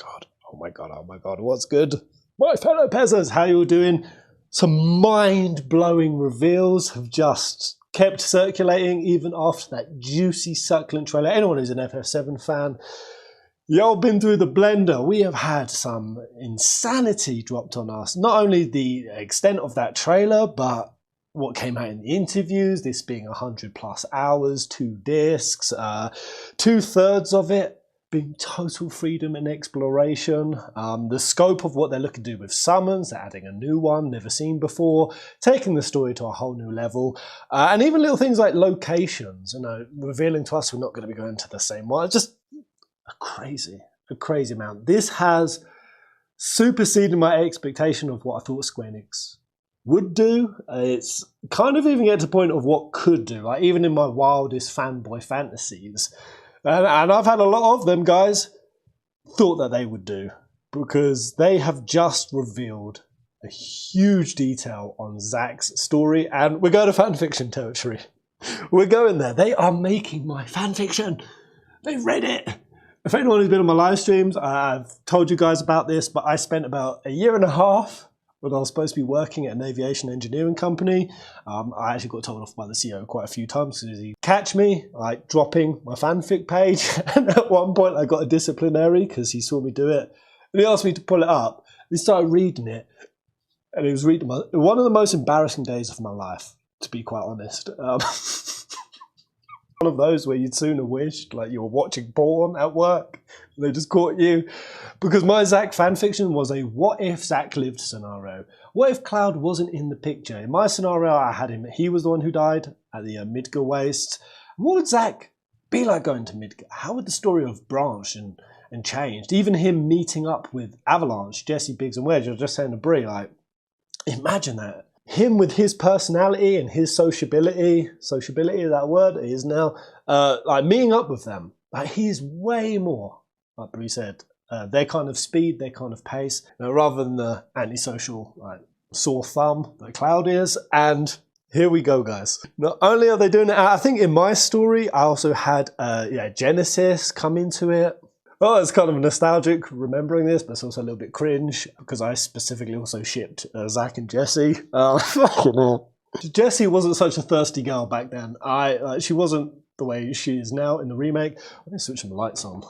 god, oh my god, oh my god, what's good? My fellow peasants, how you all doing? Some mind-blowing reveals have just kept circulating even after that juicy, succulent trailer. Anyone who's an FF7 fan, y'all been through the blender. We have had some insanity dropped on us. Not only the extent of that trailer, but what came out in the interviews, this being 100+ hours, 2 discs, 2/3 of it being total freedom and exploration. The scope of what they're looking to do with summons, they're adding a new one, never seen before, taking the story to a whole new level. And even little things like locations, revealing to us we're not going to be going to the same one. It's just a crazy amount. This has superseded my expectation of what I thought Square Enix would do. It's kind of even get to the point of what could do, like even in my wildest fanboy fantasies. And I've had a lot of them, guys, thought that they would do, because they have just revealed a huge detail on Zack's story, and we're going to fanfiction territory. We're going there. They are making my fanfiction. They've read it. If anyone who's been on my live streams, I've told you guys about this, but I spent about 1.5 years when I was supposed to be working at an aviation engineering company. I actually got told off by the CEO quite a few times because he'd catch me like dropping my fanfic page. And at one point I got a disciplinary because he saw me do it. And he asked me to pull it up. He started reading it. And he was reading one of the most embarrassing days of my life, to be quite honest. One of those where you'd sooner wished like you were watching porn at work and they just caught you. Because my Zack fanfiction was a what if Zack lived scenario. What if Cloud wasn't in the picture? In my scenario, I had him, he was the one who died at the Midgar Wastes. What would Zack be like going to Midgar? How would the story have branched and changed? Even him meeting up with Avalanche, Jesse, Biggs and Wedge, I was just saying to Brie, like, imagine that. Him with his personality and his sociability, that word it is now, like meeting up with them. Like he's way more, like Brie said, their kind of speed, their kind of pace, rather than the antisocial, like sore thumb that Cloud is. And here we go, guys. Not only are they doing it, I think in my story, I also had Genesis come into it. Well, it's kind of nostalgic remembering this, but it's also a little bit cringe because I specifically also shipped Zack and Jessie. Jessie wasn't such a thirsty girl back then. She wasn't the way she is now in the remake. I'm going to switch some lights on.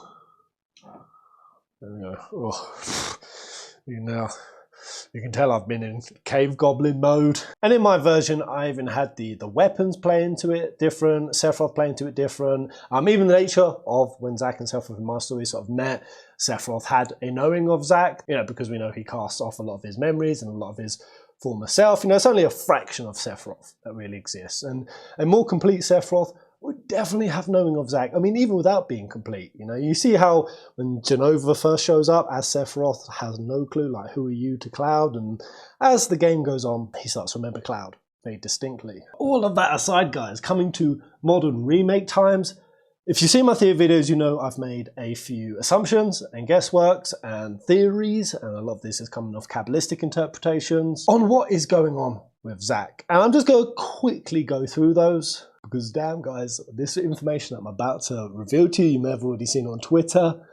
There we go. Oh. You can tell I've been in cave goblin mode. And in my version, I even had the weapons play into it different, Sephiroth play into it different. Even the nature of when Zack and Sephiroth in my story sort of met, Sephiroth had a knowing of Zack, because we know he casts off a lot of his memories and a lot of his former self. It's only a fraction of Sephiroth that really exists. And a more complete Sephiroth would definitely have knowing of Zack. I mean, even without being complete, you see how when Genova first shows up as Sephiroth has no clue, like, who are you to Cloud? And as the game goes on, he starts to remember Cloud very distinctly. All of that aside, guys, coming to modern remake times, if you see my theory videos, you know I've made a few assumptions and guessworks and theories, and a lot of this is coming off Kabbalistic interpretations on what is going on with Zack. And I'm just going to quickly go through those. Because damn, guys, this information that I'm about to reveal to you, you may have already seen on Twitter,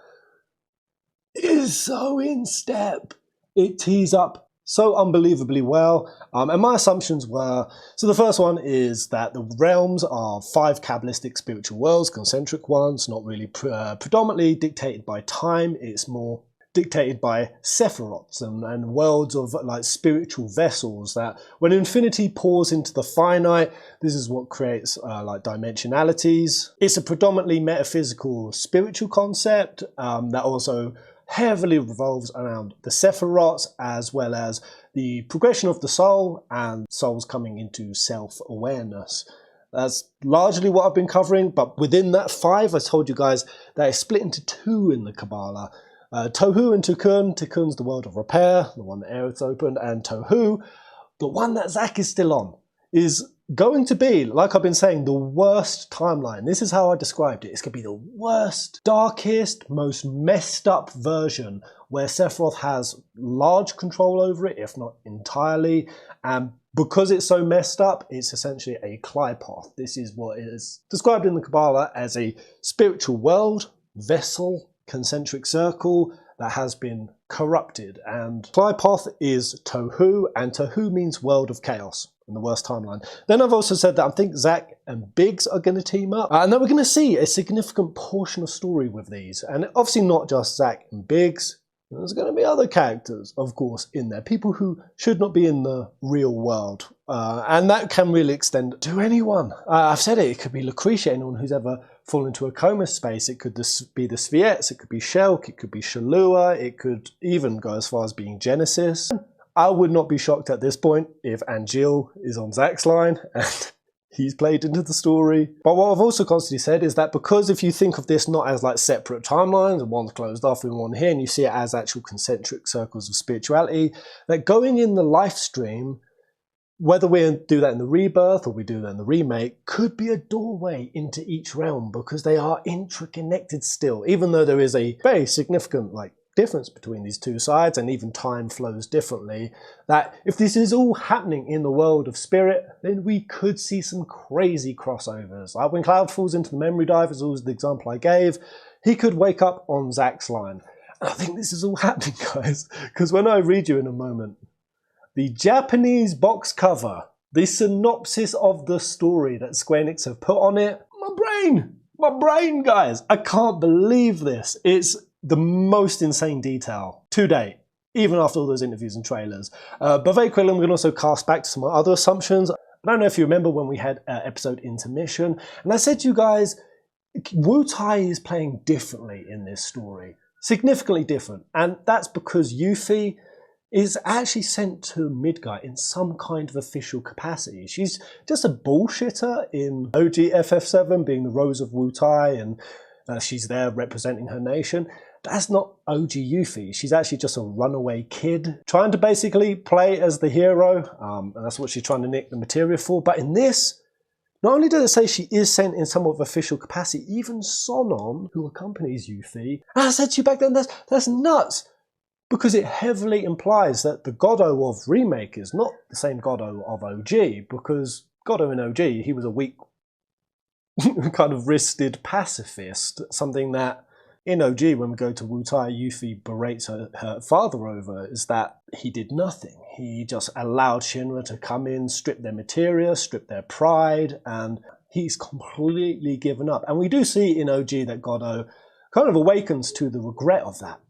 is so in step. It tees up so unbelievably well. And my assumptions were, so the first one is that the realms are 5 Kabbalistic spiritual worlds, concentric ones, not really predominantly dictated by time. It's more dictated by Sephiroths and worlds of like spiritual vessels that when infinity pours into the finite, this is what creates like dimensionalities. It's a predominantly metaphysical spiritual concept that also heavily revolves around the Sephiroths, as well as the progression of the soul and souls coming into self-awareness. That's largely what I've been covering, but within that 5, I told you guys that it's split into 2 in the Kabbalah. Tohu and Tikkun. Tikkun's the world of repair, the one that Aerith's opened, and Tohu, the one that Zack is still on, is going to be, like I've been saying, the worst timeline. This is how I described it. It's going to be the worst, darkest, most messed up version where Sephiroth has large control over it, if not entirely, and because it's so messed up, it's essentially a Clipoth. This is what is described in the Kabbalah as a spiritual world, vessel, concentric circle that has been corrupted. And Flypath is Tohu, and Tohu means world of chaos in the worst timeline. Then I've also said that I think Zack and Biggs are going to team up, and that we're going to see a significant portion of story with these. And obviously not just Zack and Biggs. There's going to be other characters, of course, in there. People who should not be in the real world. And that can really extend to anyone. I've said it could be Lucretia, anyone who's ever fallen into a coma space. It could be the Spheettes, it could be Shulk, it could be Shalua, it could even go as far as being Genesis. I would not be shocked at this point if Angeal is on Zack's line and he's played into the story. But what I've also constantly said is that because if you think of this not as like separate timelines, and one's closed off and one here, and you see it as actual concentric circles of spirituality, that going in the life stream, whether we do that in the Rebirth or we do that in the Remake, could be a doorway into each realm because they are interconnected still, even though there is a very significant difference between these two sides, and even time flows differently. That if this is all happening in the world of spirit, then we could see some crazy crossovers. Like when Cloud falls into the memory dive, as always the example I gave, he could wake up on Zack's line. And I think this is all happening, guys, because when I read you in a moment, the Japanese box cover, the synopsis of the story that Square Enix have put on it, my brain, guys, I can't believe this. It's the most insane detail to date, even after all those interviews and trailers. But very quickly, I'm going to also cast back to some other assumptions. I don't know if you remember when we had episode intermission, and I said to you guys, Wutai is playing differently in this story, significantly different, and that's because Yuffie is actually sent to Midgar in some kind of official capacity. She's just a bullshitter in OG FF7, being the Rose of Wutai, and she's there representing her nation. That's not OG Yuffie. She's actually just a runaway kid trying to basically play as the hero, and that's what she's trying to nick the materia for. But in this, not only does it say she is sent in somewhat of official capacity, even Sonon, who accompanies Yuffie, and I said to you back then, that's nuts, because it heavily implies that the Goddo of Remake is not the same Goddo of OG, because Goddo in OG, he was a weak, kind of wristed pacifist, something that in OG, when we go to Wutai, Yuffie berates her father over, is that he did nothing. He just allowed Shinra to come in, strip their materia, strip their pride, and he's completely given up. And we do see in OG that Goddo kind of awakens to the regret of that.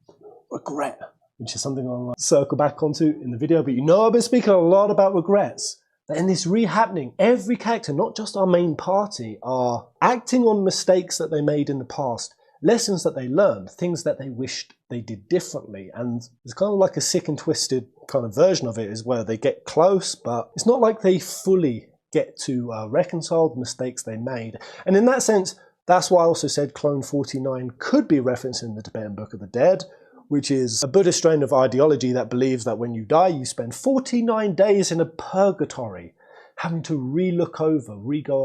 Regret, which is something I'll circle back onto in the video, but you know I've been speaking a lot about regrets. That in this re-happening, every character, not just our main party, are acting on mistakes that they made in the past, lessons that they learned, things that they wished they did differently. And it's kind of like a sick and twisted kind of version of it, is where they get close, but it's not like they fully get to reconcile the mistakes they made. And in that sense, that's why I also said Clone 49 could be referenced in the Tibetan Book of the Dead, which is a Buddhist strain of ideology that believes that when you die, you spend 49 days in a purgatory, having to re-go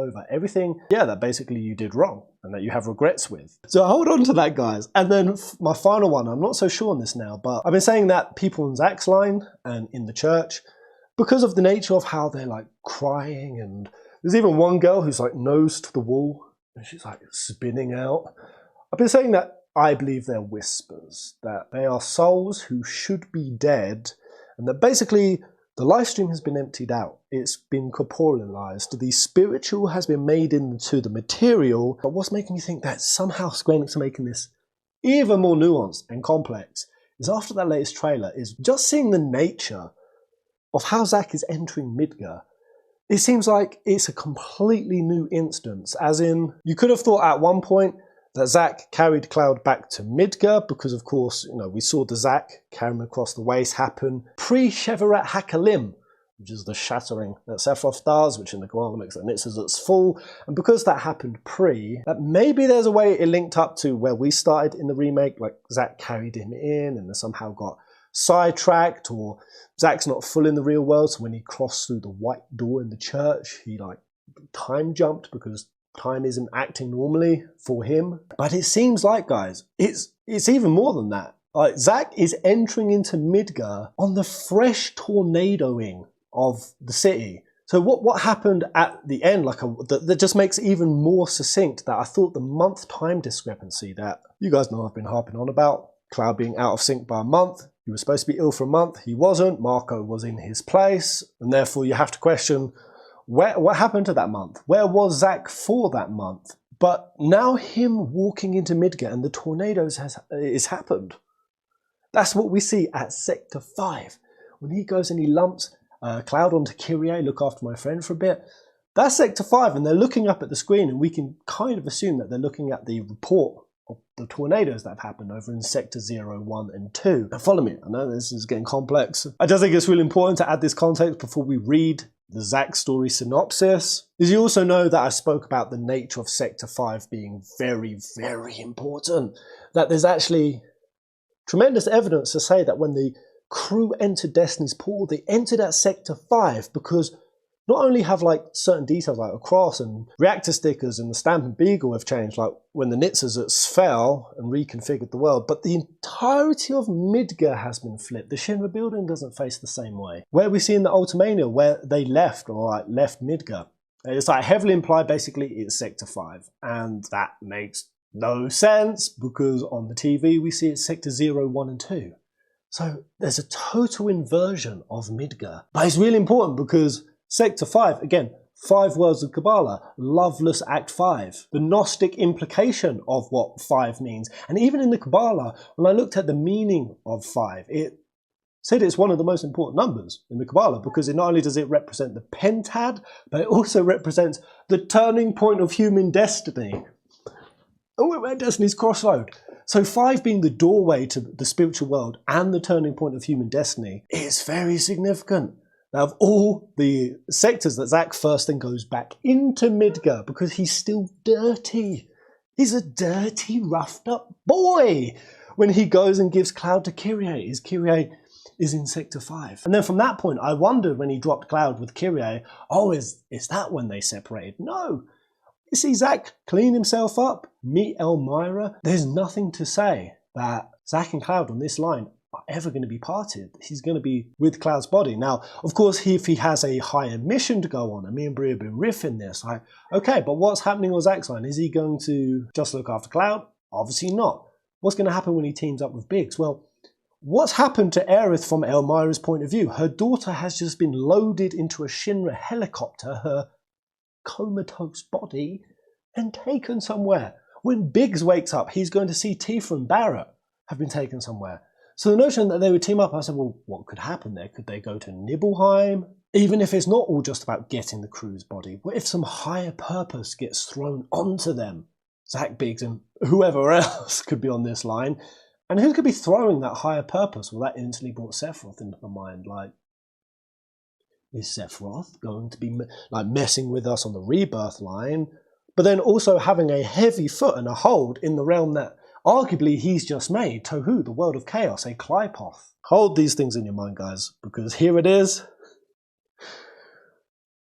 over everything, that basically you did wrong and that you have regrets with. So hold on to that, guys. And then my final one, I'm not so sure on this now, but I've been saying that people in Zack's line and in the church, because of the nature of how they're crying, and there's even one girl who's nose to the wall and she's spinning out. I've been saying that I believe they're whispers, that they are souls who should be dead, and that basically the life stream has been emptied out. It's been corporealized. The spiritual has been made into the material. But what's making me think that somehow Square Enix are making this even more nuanced and complex is after that latest trailer, is just seeing the nature of how Zack is entering Midgar. It seems like it's a completely new instance, as in, you could have thought at one point that Zack carried Cloud back to Midgar, because of course, we saw the Zack carry him across the waste happen pre-Sheveret Hakalim, which is the shattering that Sephiroth does, which in the Koala mix that Nitsa's its full. And because that happened that maybe there's a way it linked up to where we started in the remake, Zack carried him in and then somehow got sidetracked, or Zack's not full in the real world, so when he crossed through the white door in the church, he time jumped because time isn't acting normally for him. But it seems like, guys, it's even more than that. Zack is entering into Midgar on the fresh tornadoing of the city. So what happened at the end, that just makes it even more succinct, that I thought the month time discrepancy that you guys know I've been harping on about, Cloud being out of sync by a month. He was supposed to be ill for a month, he wasn't, Marco was in his place, and therefore you have to question, what happened to that month? Where was Zack for that month? But now him walking into Midgar and the tornadoes has happened. That's what we see at Sector 5. When he goes and he lumps Cloud onto Kyrie, look after my friend for a bit. That's Sector 5, and they're looking up at the screen, and we can kind of assume that they're looking at the report of the tornadoes that have happened over in Sector 0, 1, and 2. Now follow me, I know this is getting complex. I just think it's really important to add this context before we read the Zack story synopsis. As you also know that I spoke about the nature of Sector 5 being very, very important. That there's actually tremendous evidence to say that when the crew entered Destiny's portal, they entered at Sector 5 because not only have certain details like a cross and reactor stickers and the stamp and beagle have changed, like when the Nitzers fell and reconfigured the world, but the entirety of Midgar has been flipped. The Shinra building doesn't face the same way. Where we see in the Ultimania where they left, or left Midgar, it's heavily implied basically it's Sector 5, and that makes no sense because on the TV we see it's Sector 0, 1, and 2. So there's a total inversion of Midgar. But it's really important because Sector 5, again, 5 worlds of Kabbalah, loveless Act 5, the Gnostic implication of what 5 means. And even in the Kabbalah, when I looked at the meaning of 5, it said it's one of the most important numbers in the Kabbalah because it not only does it represent the pentad, but it also represents the turning point of human destiny. Oh, we're at Destiny's Crossroad. So 5 being the doorway to the spiritual world and the turning point of human destiny is very significant. Now, of all the sectors that Zack first then goes back into Midgar because he's still dirty. He's a dirty, roughed up boy when he goes and gives Cloud to Kyrie. Kyrie is in Sector 5. And then from that point, I wondered when he dropped Cloud with Kyrie, oh, is that when they separated? No. You see Zack clean himself up, meet Elmira. There's nothing to say that Zack and Cloud on this line are ever going to be parted. He's going to be with Cloud's body. Now, of course, if he has a higher mission to go on, and me and Brie have been riffing this, okay, but what's happening on Zack's line? Is he going to just look after Cloud? Obviously not. What's going to happen when he teams up with Biggs? Well, what's happened to Aerith from Elmira's point of view? Her daughter has just been loaded into a Shinra helicopter, her comatose body, and taken somewhere. When Biggs wakes up, he's going to see Tifa and Barrett have been taken somewhere. So the notion that they would team up, I said, well, what could happen there? Could they go to Nibelheim? Even if it's not all just about getting the crew's body, what if some higher purpose gets thrown onto them? Zack, Biggs, and whoever else could be on this line. And who could be throwing that higher purpose? Well, that instantly brought Sephiroth into my mind. Is Sephiroth going to be messing with us on the Rebirth line? But then also having a heavy foot and a hold in the realm that arguably he's just made, Tohu, the world of chaos, a Klipoth. Hold these things in your mind, guys, because here it is.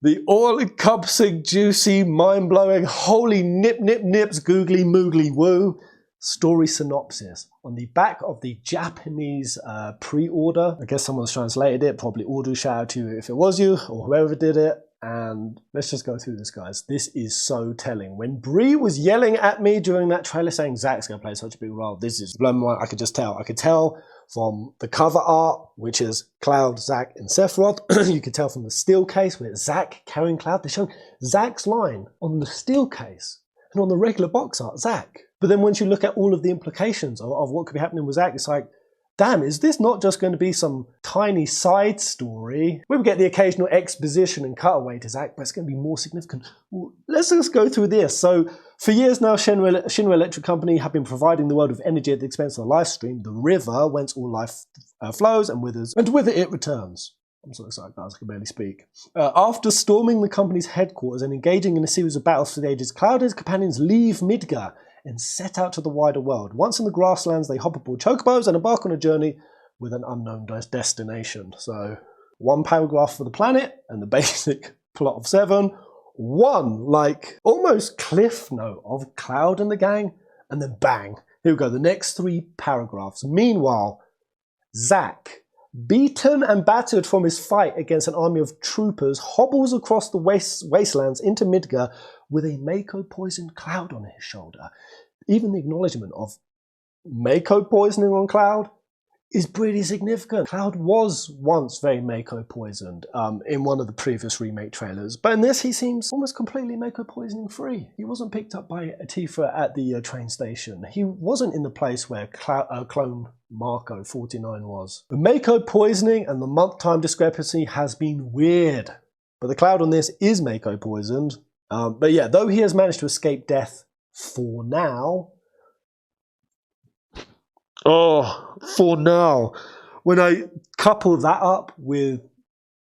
The all-encompassing, juicy, mind-blowing, holy nip-nip-nips, googly-moogly woo story synopsis on the back of the Japanese pre-order. I guess someone's translated it, probably Urdu, shout out to you if it was you or whoever did it. And let's just go through this, guys. This is so telling. When Brie was yelling at me during that trailer saying Zack's going to play such a big role, this is blowing my mind. I could just tell. I could tell from the cover art, which is Cloud, Zack, and Sephiroth. You could tell from the steel case with Zack carrying Cloud. They're showing Zack's line on the steel case and on the regular box art, Zack. But then once you look at all of the implications of what could be happening with Zack, it's like, damn, is this not just going to be some tiny side story? We get the occasional exposition and cutaway to Zack, but it's going to be more significant. Well, let's just go through this. So, for years now, Shinra Electric Company have been providing the world of energy at the expense of the life stream, the river, whence all life flows and withers, and with it returns. I'm so excited, guys, I can barely speak. After storming the company's headquarters and engaging in a series of battles for the ages, Cloud and his companions leave Midgar and set out to the wider world. Once in the grasslands, they hop aboard chocobos and embark on a journey with an unknown destination. So, one paragraph for the planet and the basic plot of 7. One, almost cliff note of Cloud and the gang, and then bang. Here we go, the next 3 paragraphs. Meanwhile, Zack, beaten and battered from his fight against an army of troopers, hobbles across the wastelands into Midgar with a Mako-poisoned Cloud on his shoulder. Even the acknowledgement of Mako poisoning on Cloud is pretty significant. Cloud was once very Mako poisoned in one of the previous remake trailers, but in this he seems almost completely Mako poisoning free. He wasn't picked up by Tifa at the train station. He wasn't in the place where clone Marco 49 was. The Mako poisoning and the month time discrepancy has been weird, but the Cloud on this is Mako poisoned. But yeah, though he has managed to escape death for now, for now. When I couple that up with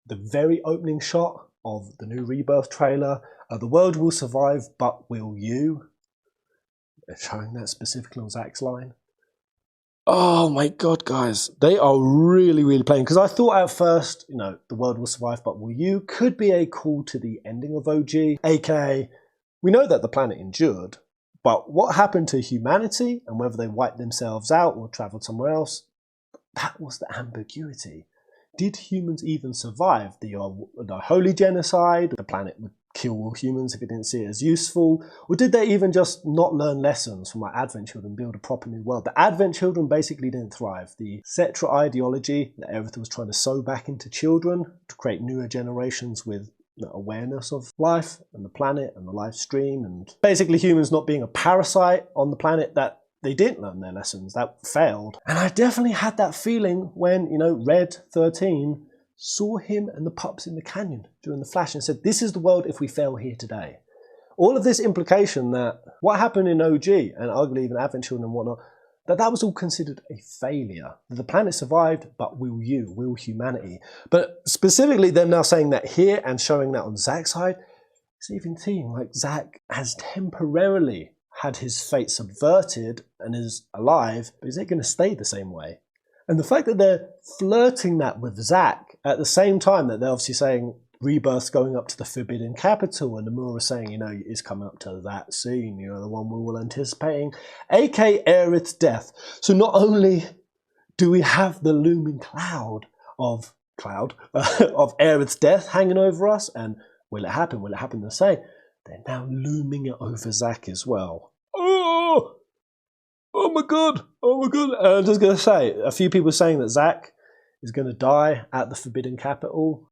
the very opening shot of the new Rebirth trailer, the world will survive, but will you? Showing that specifically on Zack's line. Oh my god, guys. They are really, really playing. Because I thought at first, you know, the world will survive, but will you? Could be a call to the ending of OG. AKA, we know that the planet endured. But what happened to humanity and whether they wiped themselves out or travelled somewhere else, that was the ambiguity. Did humans even survive the holy genocide? The planet would kill all humans if it didn't see it as useful? Or did they even just not learn lessons from our Advent children, build a proper new world? The Advent children basically didn't thrive. The Cetra ideology that Aerith was trying to sew back into children to create newer generations with awareness of life and the planet and the live stream, and basically humans not being a parasite on the planet, that they didn't learn their lessons, that failed. And I definitely had that feeling when, you know, Red 13 saw him and the pups in the canyon during the flash and said, this is the world if we fail here today. All of this implication that what happened in OG and arguably even Advent Children and whatnot, that was all considered a failure. The planet survived, but will you? Will humanity? But specifically them now saying that here and showing that on Zack's side, it's even seeming like Zack has temporarily had his fate subverted and is alive, but is it going to stay the same way? And the fact that they're flirting that with Zack at the same time that they're obviously saying Rebirth's going up to the Forbidden Capital, and Nomura's saying, you know, it's coming up to that scene, you know, the one we were anticipating, aka Aerith's death. So not only do we have the looming cloud of Aerith's death hanging over us, and will it happen? Will it happen the same? They're now looming it over Zack as well. Oh my god! Oh my god! I'm just gonna say, a few people saying that Zack is gonna die at the Forbidden Capital.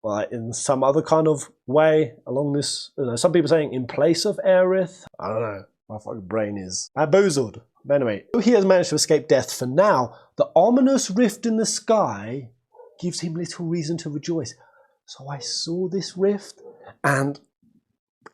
Like in some other kind of way along this, you know, some people saying in place of Aerith. I don't know. My fucking brain is bamboozled. But anyway, he has managed to escape death for now. The ominous rift in the sky gives him little reason to rejoice. So I saw this rift, and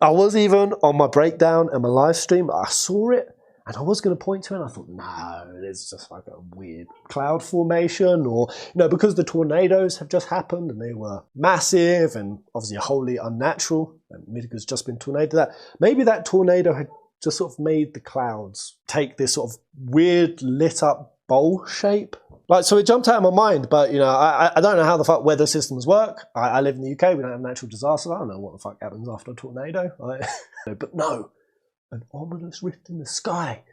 I was even on my breakdown and my live stream. I saw it, and I was going to point to it, and I thought, no, it's just like a weird cloud formation, or, you know, because the tornadoes have just happened, and they were massive, and obviously wholly unnatural, and Midgar's just been tornadoed, that maybe that tornado had just sort of made the clouds take this sort of weird lit up bowl shape. Like, so it jumped out of my mind, but, you know, I don't know how the fuck weather systems work. I live in the UK, we don't have natural disasters. I don't know what the fuck happens after a tornado. But no. An ominous rift in the sky,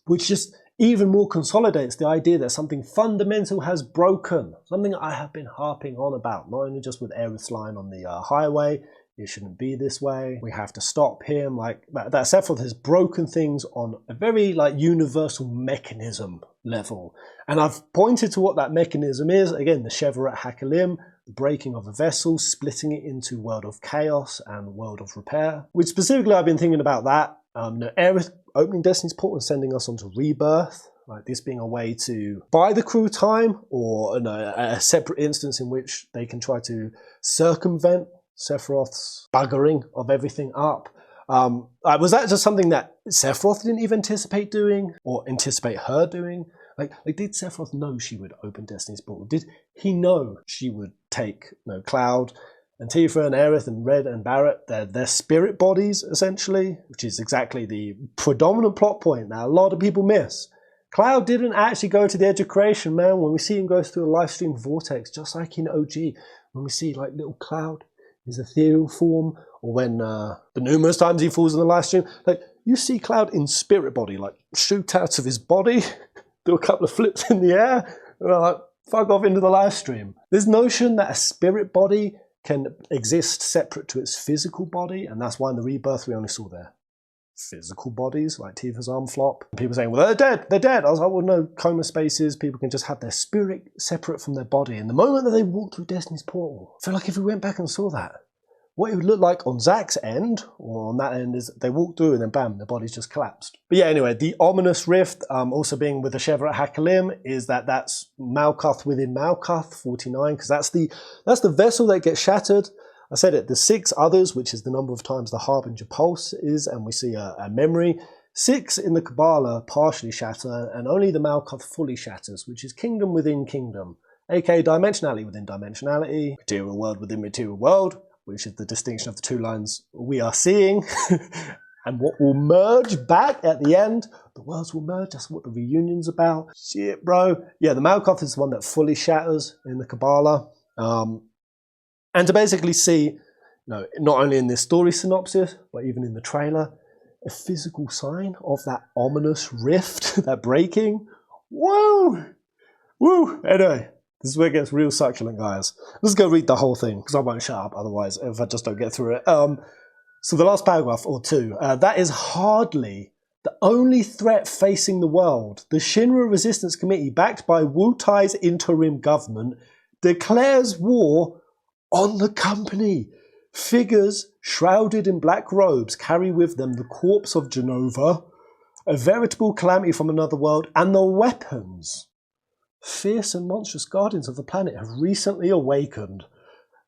which just even more consolidates the idea that something fundamental has broken, something I have been harping on about, not only just with Aerith's line on the highway, it shouldn't be this way, we have to stop him, like that Sephiroth has broken things on a very like universal mechanism level. And I've pointed to what that mechanism is, again, the Chevrolet Hakalim, the breaking of a vessel, splitting it into World of Chaos and World of Repair, which specifically I've been thinking about that. Aerith opening Destiny's Portal and sending us onto Rebirth, like this being a way to buy the crew time, or a separate instance in which they can try to circumvent Sephiroth's buggering of everything up. Was that just something that Sephiroth didn't even anticipate doing, or anticipate her doing? Like did Sephiroth know she would open Destiny's Portal? Did he know she would take Cloud and Tifa and Aerith and Red and Barrett, their spirit bodies, essentially, which is exactly the predominant plot point that a lot of people miss. Cloud didn't actually go to the edge of creation, man. When we see him go through a live stream vortex, just like in OG, when we see like little Cloud, his ethereal form, or when the numerous times he falls in the live stream, like you see Cloud in spirit body, like shoot out of his body, do a couple of flips in the air, and I'm like, fuck off into the live stream. This notion that a spirit body can exist separate to its physical body, and that's why in the Rebirth we only saw their physical bodies, like Tifa's arm flop. And people saying, well, they're dead, they're dead. I was like, well, no, coma spaces, people can just have their spirit separate from their body. And the moment that they walk through Destiny's portal, I feel like if we went back and saw that, what it would look like on Zack's end, or on that end, is they walk through and then bam, their body's just collapsed. But yeah, anyway, the ominous rift, also being with the Shevra Hakalim, is that's Malkuth within Malkuth, 49, because that's the vessel that gets shattered. I said it, the 6 others, which is the number of times the Harbinger Pulse is, and we see a memory. 6 in the Kabbalah partially shatter, and only the Malkuth fully shatters, which is kingdom within kingdom, aka dimensionality within dimensionality, material world within material world, which is the distinction of the 2 lines we are seeing. And what will merge back at the end, the worlds will merge, that's what the reunion's about. Shit, bro. Yeah, the Malkuth is the one that fully shatters in the Kabbalah. And to basically see, not only in this story synopsis, but even in the trailer, a physical sign of that ominous rift, that breaking. Whoa! Woo! Anyway, this is where it gets real succulent, guys. Let's go read the whole thing, because I won't shut up otherwise if I just don't get through it. So the last paragraph, or 2, that is hardly the only threat facing the world. The Shinra Resistance Committee, backed by Wutai's interim government, declares war on the company. Figures shrouded in black robes carry with them the corpse of Genova, a veritable calamity from another world, and the weapons. Fierce and monstrous guardians of the planet have recently awakened.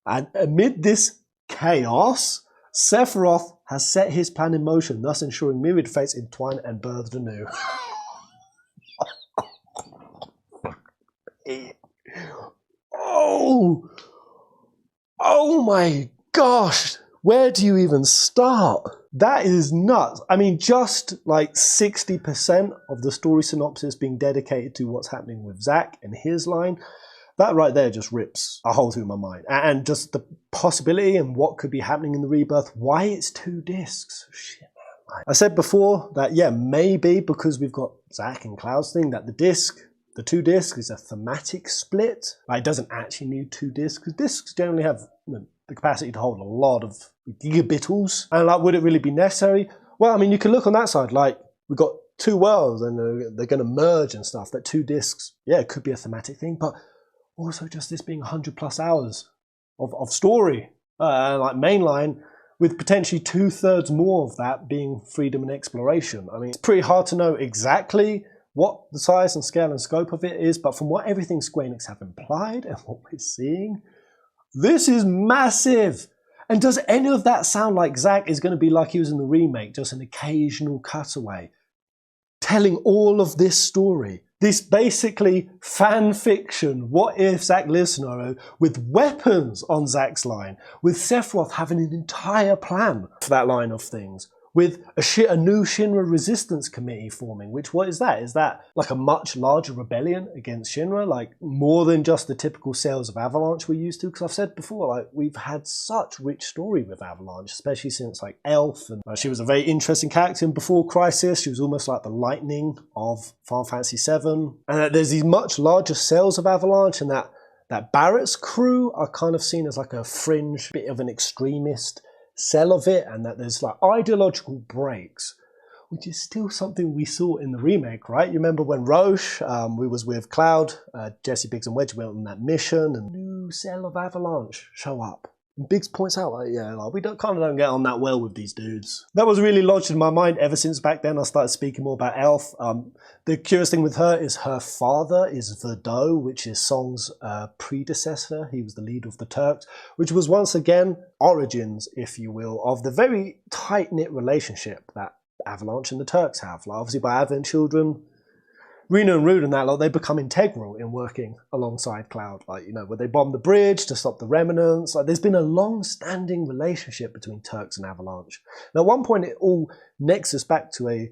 And amid this chaos, Sephiroth has set his plan in motion, thus ensuring myriad fates entwine and birthed anew. Oh my gosh, where do you even start? That is nuts. I mean, just like 60% of the story synopsis being dedicated to what's happening with Zack and his line, that right there just rips a hole through my mind. And just the possibility and what could be happening in the Rebirth, why it's 2 discs. Shit, man. I said before that, yeah, maybe because we've got Zack and Cloud's thing, that the 2 discs is a thematic split. It doesn't actually need 2 discs, because discs generally have the capacity to hold a lot of gigabitals. And would it really be necessary? Well, I mean, you can look on that side, we've got 2 worlds and they're going to merge and stuff. That 2 discs, yeah, it could be a thematic thing, but also just this being 100+ hours of story, mainline, with potentially 2/3 more of that being freedom and exploration. I mean, it's pretty hard to know exactly what the size and scale and scope of it is, but from what everything Square Enix have implied and what we're seeing, this is massive. And does any of that sound like Zack is going to be like he was in the remake, just an occasional cutaway, telling all of this story? This basically fan fiction, what if Zack lives scenario, with weapons on Zack's line, with Sephiroth having an entire plan for that line of things, with a new Shinra Resistance Committee forming, which, what is that? Is that like a much larger rebellion against Shinra? Like more than just the typical sales of Avalanche we're used to? Because I've said before, we've had such rich story with Avalanche, especially since Elf, and she was a very interesting character in Before Crisis. She was almost like the lightning of Final Fantasy VII. And there's these much larger sales of Avalanche, and that Barrett's crew are kind of seen as like a fringe, bit of an extremist sell of it, and that there's ideological breaks, which is still something we saw in the remake, right? You remember when Roche, we was with Cloud, Jesse, Biggs and Wedge went on that mission, and new cell of Avalanche show up. And Biggs points out, we don't get on that well with these dudes. That was really lodged in my mind ever since back then I started speaking more about Elf. The curious thing with her is her father is Verdo, which is Song's predecessor. He was the leader of the Turks, which was once again origins, if you will, of the very tight-knit relationship that Avalanche and the Turks have. Obviously by Advent Children, Rena and Rude and that, they become integral in working alongside Cloud. Where they bomb the bridge to stop the remnants. There's been a long-standing relationship between Turks and Avalanche. Now, at one point, it all nexus back to a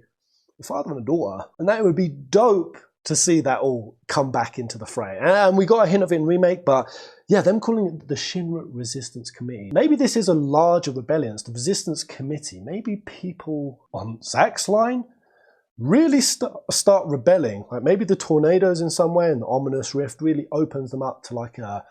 father and a daughter, and that would be dope to see that all come back into the fray. And we got a hint of it in Remake, but yeah, them calling it the Shinra Resistance Committee. Maybe this is a larger rebellion. It's the Resistance Committee. Maybe people on Zack's line really start rebelling. Like maybe the tornadoes in some way and the ominous rift really opens them up to like a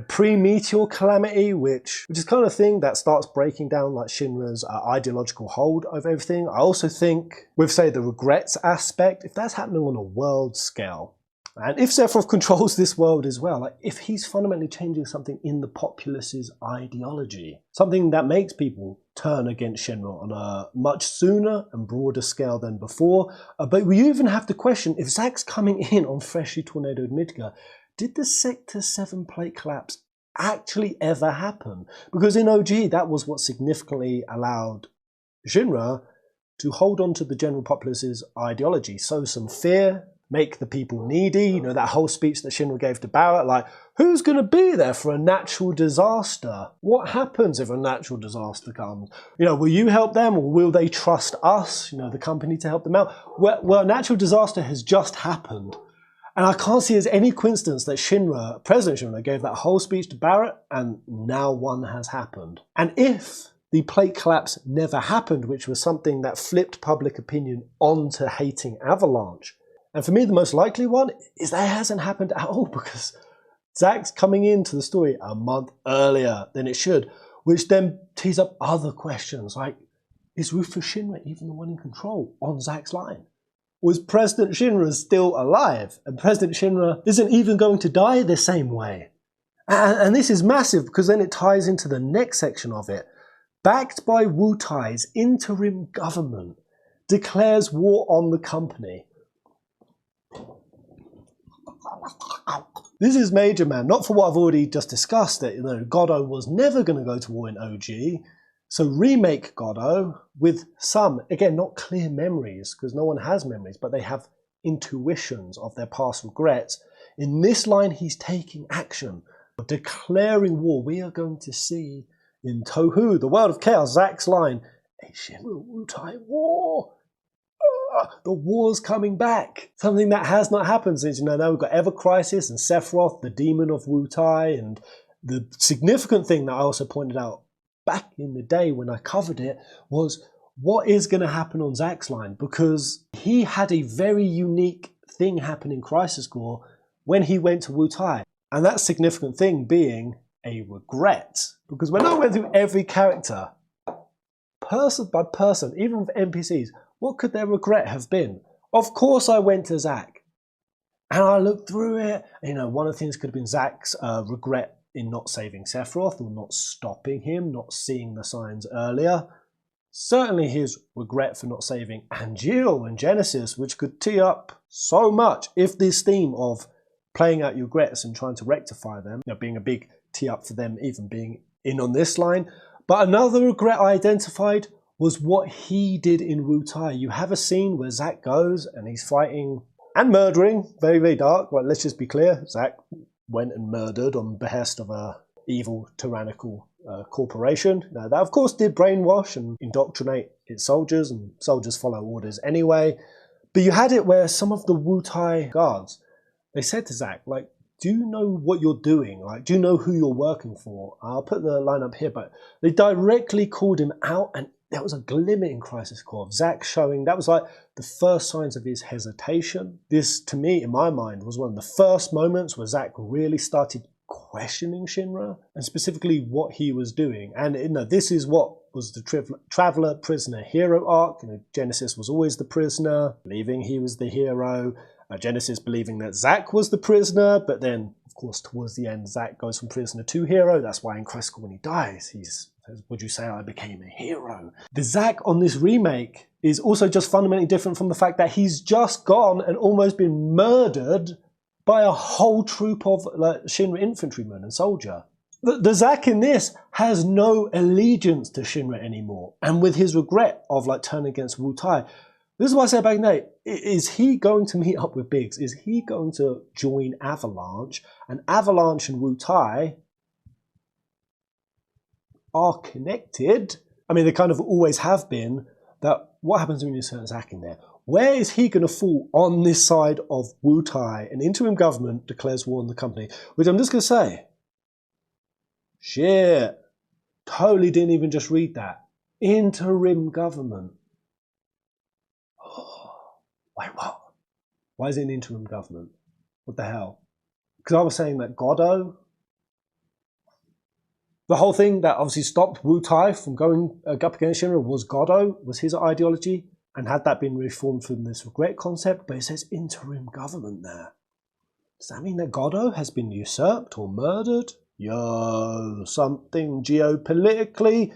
pre-meteor calamity, which is kind of thing that starts breaking down like Shinra's ideological hold over everything. I also think with, say, the regrets aspect, if that's happening on a world scale, and if Sephiroth controls this world as well, like if he's fundamentally changing something in the populace's ideology, something that makes people turn against Shinra on a much sooner and broader scale than before. But we even have to question if Zack's coming in on freshly tornadoed Midgar, did the Sector 7 plate collapse actually ever happen? Because in OG, that was what significantly allowed Shinra to hold on to the general populace's ideology. Sow some fear, make the people needy. You know, that whole speech that Shinra gave to Barrett, like, who's going to be there for a natural disaster? What happens if a natural disaster comes? You know, will you help them or will they trust us, you know, the company, to help them out? Well, a natural disaster has just happened. And I can't see as any coincidence that Shinra, President Shinra, gave that whole speech to Barrett, and now one has happened. And if the plate collapse never happened, which was something that flipped public opinion onto hating Avalanche, and for me the most likely one is that it hasn't happened at all, because Zack's coming into the story a month earlier than it should, which then tees up other questions like, is Ruthless Shinra even the one in control on Zack's line? Was President Shinra still alive? And President Shinra isn't even going to die the same way. And this is massive because then it ties into the next section of it. Backed by Wutai's interim government, declares war on the company. This is major, man. Not for what I've already just discussed, that, you know, Godot was never going to go to war in OG. So remake Godot with some, again, not clear memories, because no one has memories, but they have intuitions of their past regrets. In this line, he's taking action, declaring war. We are going to see in Touhou, the world of chaos, Zack's line, a Shinra Wutai war. The war's coming back. Something that has not happened since, you know, now we've got Ever Crisis and Sephiroth, the demon of Wutai, and the significant thing that I also pointed out back in the day when I covered it was what is going to happen on Zack's line, because he had a very unique thing happen in Crisis Core when he went to Wutai, and that significant thing being a regret. Because when I went through every character, person by person, even with NPCs, what could their regret have been? Of course I went to Zack, and I looked through it, and, you know, one of the things could have been Zack's regret in not saving Sephiroth, or not stopping him, not seeing the signs earlier. Certainly his regret for not saving Angeal and Genesis, which could tee up so much if this theme of playing out your regrets and trying to rectify them, you know, being a big tee up for them even being in on this line. But another regret I identified was what he did in Wutai. You have a scene where Zack goes and he's fighting and murdering, very, very dark, but let's just be clear, Zack went and murdered on behest of a evil, tyrannical corporation. Now, that of course did brainwash and indoctrinate its soldiers, and soldiers follow orders anyway. But you had it where some of the Wutai guards, they said to Zack, like, do you know what you're doing? Like, do you know who you're working for? I'll put the line up here, but they directly called him out, and there was a glimmer in Crisis Core of Zack showing, that was like the first signs of his hesitation. This, to me, in my mind, was one of the first moments where Zack really started questioning Shinra, and specifically what he was doing. And, you know, this is what was the Traveler Prisoner Hero arc. You know, Genesis was always the prisoner, believing he was the hero. Genesis believing that Zack was the prisoner, but then, of course, towards the end, Zack goes from prisoner to hero. That's why in Crisis Core when he dies, he says, would you say I became a hero? The Zack on this remake is also just fundamentally different from the fact that he's just gone and almost been murdered by a whole troop of like, Shinra infantrymen and soldier. The Zack in this has no allegiance to Shinra anymore. And with his regret of like turning against Wutai, this is why I said back in the day, is he going to meet up with Biggs? Is he going to join Avalanche? And Avalanche and Wutai are connected. I mean, they kind of always have been. That what happens when you insert Zack in there? Where is he going to fall on this side of Wutai? An interim government declares war on the company, which I'm just going to say, shit, totally didn't even just read that. Interim government. Wait, what? Why is it an interim government? What the hell? Because I was saying that Godot, the whole thing that obviously stopped Wutai from going up against Shinra was Godot, was his ideology, and had that been reformed from this regret concept, but it says interim government there. Does that mean that Godot has been usurped or murdered? Yo, something geopolitically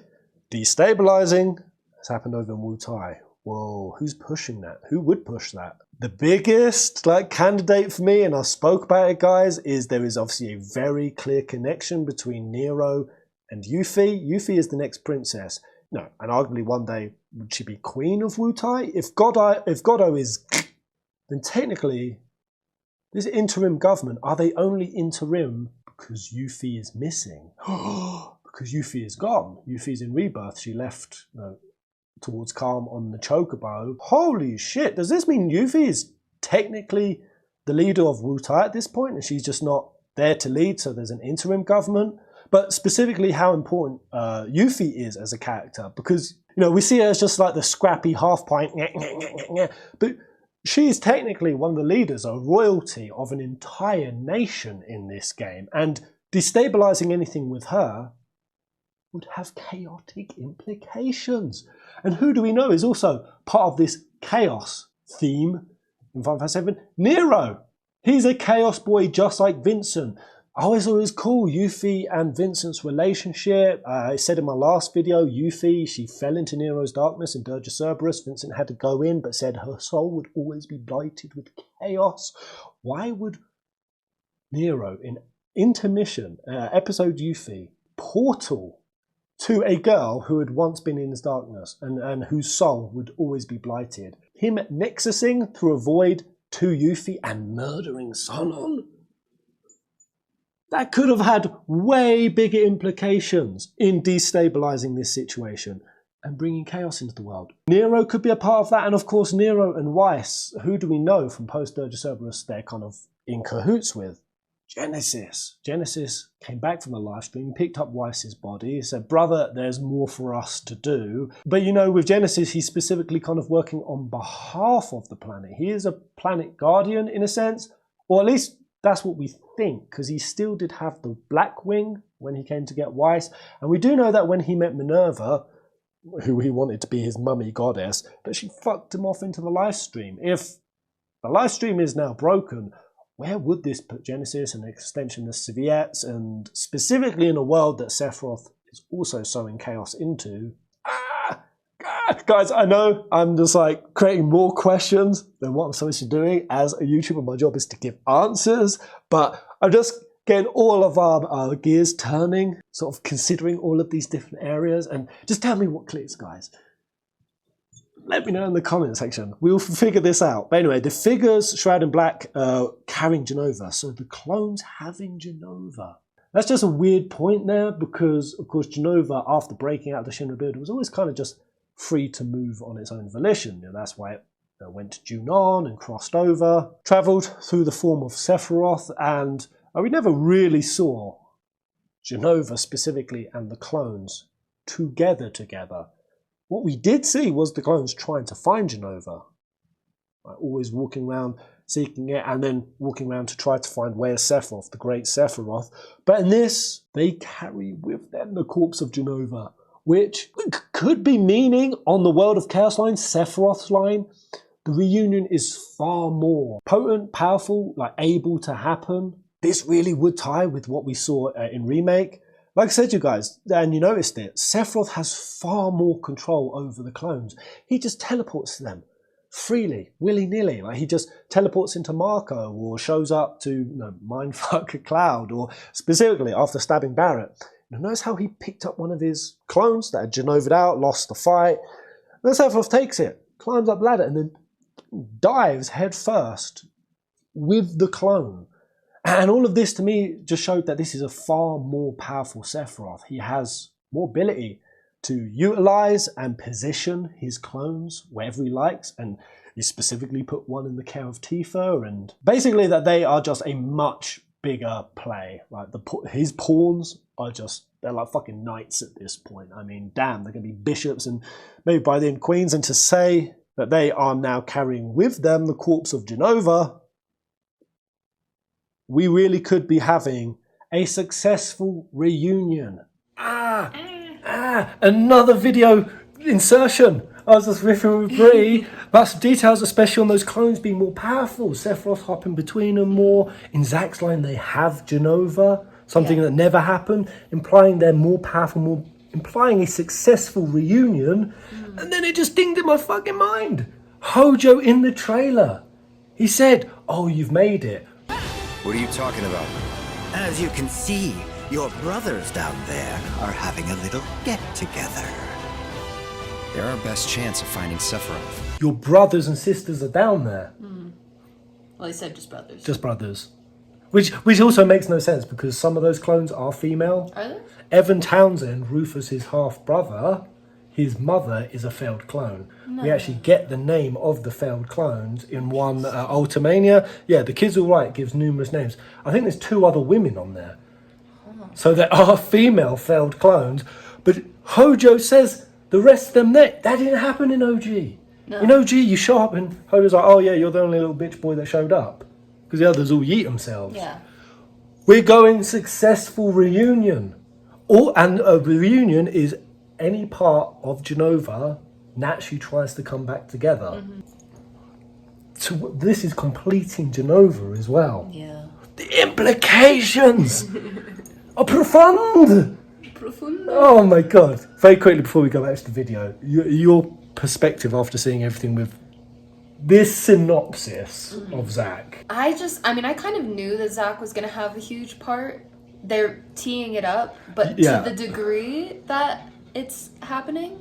destabilizing has happened over in Wutai. Whoa, who's pushing that? Who would push that? The biggest candidate for me, and I spoke about it, guys, is there is obviously a very clear connection between Nero and Yuffie. Yuffie is the next princess. No, and arguably one day would she be queen of Wutai? If Godot is, then technically this interim government, are they only interim because Yuffie is missing? Because Yuffie is gone. Yuffie's in Rebirth. She left towards Calm on the Chocobo. Holy shit, does this mean Yuffie is technically the leader of Wutai at this point and she's just not there to lead, so there's an interim government? But specifically how important Yuffie is as a character, because we see her as just like the scrappy half-pint, but she is technically one of the leaders or royalty of an entire nation in this game, and destabilizing anything with her would have chaotic implications. And who do we know is also part of this chaos theme in Final Fantasy VII? Nero! He's a chaos boy just like Vincent. I always thought it was cool, Yuffie and Vincent's relationship. I said in my last video, Yuffie, she fell into Nero's darkness in Dirge of Cerberus. Vincent had to go in, but said her soul would always be blighted with chaos. Why would Nero, in intermission, episode Yuffie, portal to a girl who had once been in his darkness and whose soul would always be blighted? Him nexusing through a void to Yuffie and murdering Sonon? That could have had way bigger implications in destabilizing this situation and bringing chaos into the world. Nero could be a part of that, and of course Nero and Weiss, who do we know from post-Dirge of Cerberus they're kind of in cahoots with? Genesis. Genesis came back from the live stream, picked up Weiss's body, said, brother, there's more for us to do. But with Genesis, he's specifically kind of working on behalf of the planet. He is a planet guardian in a sense, or at least that's what we think, because he still did have the Black Wing when he came to get Weiss. And we do know that when he met Minerva, who he wanted to be his mummy goddess, that she fucked him off into the live stream. If the live stream is now broken, where would this put Genesis and an extension of Soviets, and specifically in a world that Sephiroth is also sowing chaos into? Guys, I know I'm just creating more questions than what I'm supposed to be doing as a YouTuber. My job is to give answers, but I'm just getting all of our gears turning, sort of considering all of these different areas, and just tell me what clicks, guys. Let me know in the comment section. We'll figure this out. But anyway, the figures, Shroud in Black, carrying Jenova. So the clones having Jenova. That's just a weird point there, because, of course, Jenova, after breaking out of the Shinra build, was always kind of just free to move on its own volition. That's why it went to Junon and crossed over, travelled through the form of Sephiroth, and we never really saw Jenova specifically and the clones together. What we did see was the clones trying to find Jenova, always walking around seeking it, and then walking around to try to find where's Sephiroth, the great Sephiroth. But in this, they carry with them the corpse of Jenova, which could be meaning on the World of Chaos line, Sephiroth's line, the reunion is far more potent, powerful, able to happen. This really would tie with what we saw in Remake. Like I said to you guys, and you noticed it, Sephiroth has far more control over the clones. He just teleports to them freely, willy-nilly. He just teleports into Marco or shows up to mindfuck a Cloud, or specifically after stabbing Barrett. Notice how he picked up one of his clones that had Genova'd out, lost the fight. Then Sephiroth takes it, climbs up ladder, and then dives head first with the clone. And all of this to me just showed that this is a far more powerful Sephiroth. He has more ability to utilize and position his clones wherever he likes, and he specifically put one in the care of Tifa, and basically that they are just a much bigger play. His pawns are they're like fucking knights at this point. I mean, damn, they're going to be bishops and maybe by then queens. And to say that they are now carrying with them the corpse of Genova, we really could be having a successful reunion. Another video insertion. I was just riffing with Brie about some details, especially on those clones being more powerful. Sephiroth hopping between them more. In Zack's line, they have Genova, something that never happened, implying they're more powerful, implying a successful reunion. And then it just dinged in my fucking mind. Hojo in the trailer. He said, "Oh, you've made it." What are you talking about? As you can see, your brothers down there are having a little get-together. They're our best chance of finding Sephiroth. Your brothers and sisters are down there. Well, he said just brothers. Just brothers. Which also makes no sense because some of those clones are female. Are they? Evan Townsend, Rufus's half-brother, his mother is a failed clone. No. We actually get the name of the failed clones in one Ultimania. Yeah, the Kid's Alright gives numerous names. I think there's 2 other women on there. So there are female failed clones. But Hojo says the rest of them, that didn't happen in OG. No. In OG, you show up and Hojo's like, "Oh yeah, you're the only little bitch boy that showed up." Because the others all yeet themselves. Yeah. We're going successful reunion. And a reunion is any part of Genova naturally tries to come back together. So this is completing Genova as well. Yeah. The implications are profound. Profundo. Oh my god. Very quickly before we go back to the video, your perspective after seeing everything with this synopsis of Zack. I kind of knew that Zack was going to have a huge part. They're teeing it up, but to the degree that it's happening,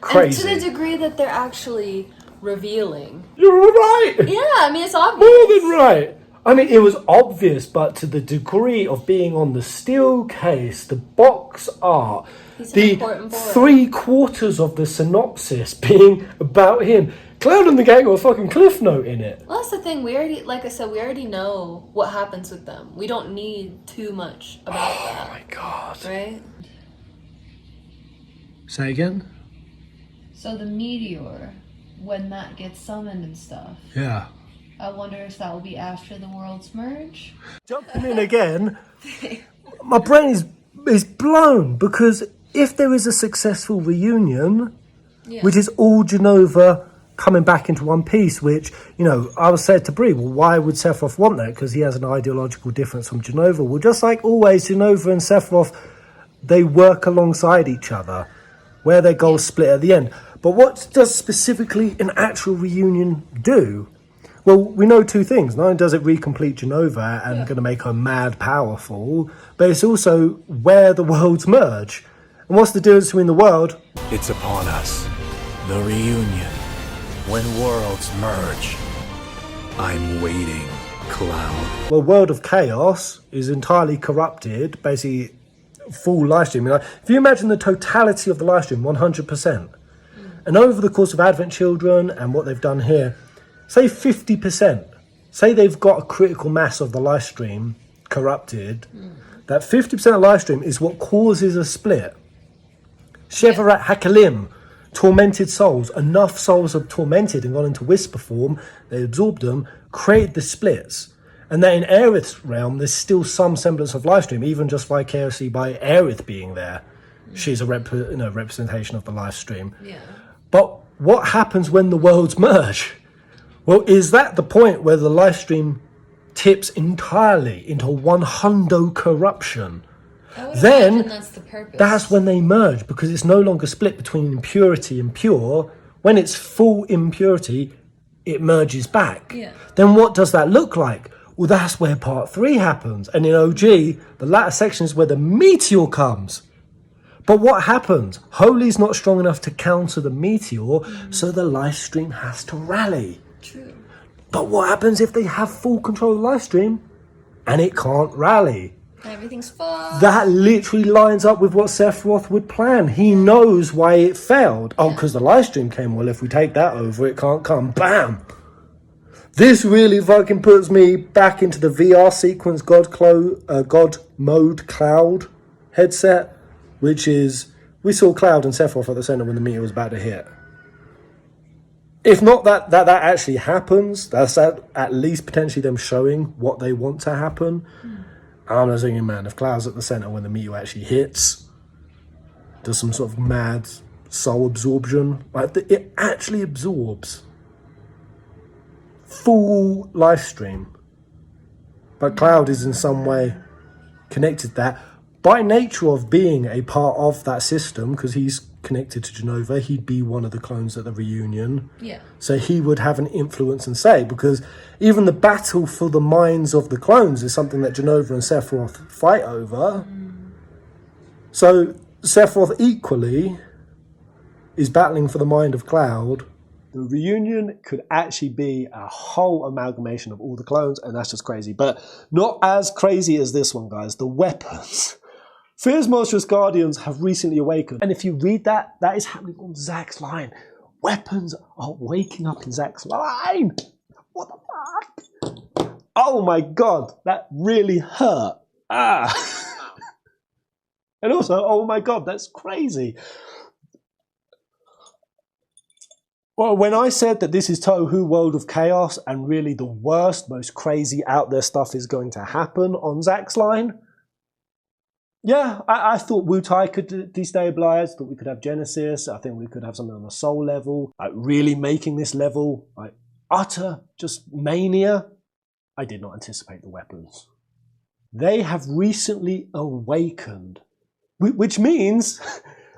crazy. And to the degree that they're actually revealing. You're right. Yeah, I mean, it's obvious. More than right. I mean, it was obvious, but to the degree of being on the steel case, the box art, the 3/4 of the synopsis being about him. Cloud and the gang got a fucking cliff note in it. Well, that's the thing. We already, like I said, we already know what happens with them. We don't need too much about that. Oh my god. Right? Say again? So the meteor, when that gets summoned and stuff. Yeah. I wonder if that will be after the worlds merge. Jumping in again, my brain is blown because if there is a successful reunion, which is all Genova coming back into one piece, which, you know, I was said to Brie, well, why would Sephiroth want that? Because he has an ideological difference from Genova. Well, just like always, Genova and Sephiroth, they work alongside each other, where their goals split at the end. But what does specifically an actual reunion do? Well, we know 2 things. Not only does it recomplete Genova and going to make her mad powerful, but it's also where the worlds merge. And what's the difference between the world? It's upon us. The reunion. When worlds merge. I'm waiting, Cloud. Well, World of Chaos is entirely corrupted, basically full live stream. Like, if you imagine the totality of the live stream, 100%. And over the course of Advent Children and what they've done here, say 50%. Say they've got a critical mass of the live stream corrupted. That 50% of live stream is what causes a split. Shevarat Hakalim, tormented souls. Enough souls have tormented and gone into whisper form. They absorbed them, created the splits. And then in Aerith's realm, there's still some semblance of live stream, even just vicariously by Aerith being there. She's a representation of the live stream. Yeah. But what happens when the worlds merge? Well, is that the point where the live stream tips entirely into 100 corruption? Then that's the purpose. That's when they merge, because it's no longer split between impurity and pure. When it's full impurity, it merges back. Yeah. Then what does that look like? Well, that's where part 3 happens. And in OG, the latter section is where the meteor comes. But what happens? Holy's not strong enough to counter the meteor, so the live stream has to rally. True. But what happens if they have full control of the live stream and it can't rally? Everything's fucked. That literally lines up with what Sephiroth would plan. He knows why it failed. Oh, because the live stream came. Well, if we take that over, it can't come. Bam! This really fucking puts me back into the VR sequence God mode Cloud headset, which is, we saw Cloud and Sephiroth at the center when the meteor was about to hit. If not that actually happens, that's at least potentially them showing what they want to happen. I'm just thinking, man, if Cloud's at the center when the meteor actually hits, does some sort of mad soul absorption, like it actually absorbs full life stream, but Cloud is in some way connected to that by nature of being a part of that system, because he's connected to Genova. He'd be one of the clones at the reunion. Yeah. So he would have an influence and say, because even the battle for the minds of the clones is something that Genova and Sephiroth fight over. So Sephiroth equally is battling for the mind of Cloud. The reunion could actually be a whole amalgamation of all the clones, and that's just crazy. But not as crazy as this one, guys. The weapons. Fear's monstrous guardians have recently awakened. And if you read that, that is happening on Zack's line. Weapons are waking up in Zack's line. What the fuck? Oh my god, that really hurt. Ah. And also, oh my god, that's crazy. Well, when I said that this is Tohu World of Chaos and really the worst, most crazy out there stuff is going to happen on Zack's line, yeah, I thought Wutai could destabilize, thought we could have Genesis, I think we could have something on the soul level, like really making this level like utter just mania. I did not anticipate the weapons. They have recently awakened, which means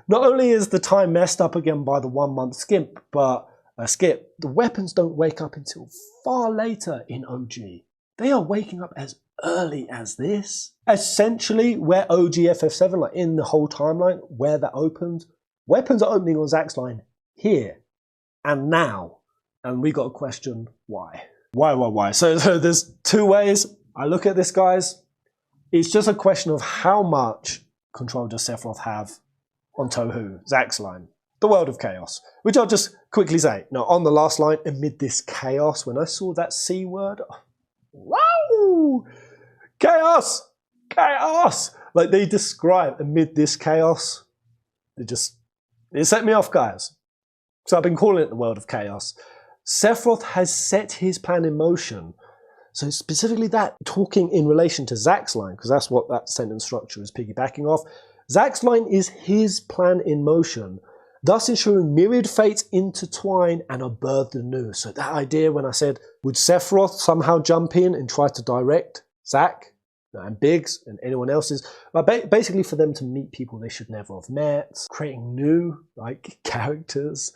not only is the time messed up again by the 1 month skip, the weapons don't wake up until far later in OG. They are waking up as early as this. Essentially, where OG FF7, like in the whole timeline, where that opens, weapons are opening on Zack's line here and now. And we got a question, why? Why? So there's two ways I look at this, guys. It's just a question of how much control does Sephiroth have on Tohu, Zack's line, the World of Chaos, which I'll just quickly say. Now, on the last line, amid this chaos, when I saw that C word, wow! Chaos! Chaos! Like they describe amid this chaos, it set me off, guys. So I've been calling it the World of Chaos. Sephiroth has set his plan in motion. So specifically that, talking in relation to Zack's line, because that's what that sentence structure is piggybacking off. Zack's line is his plan in motion, thus ensuring myriad fates intertwine and are birthed anew. So that idea when I said, would Sephiroth somehow jump in and try to direct Zack and Biggs and anyone else's, basically for them to meet people they should never have met, creating new characters,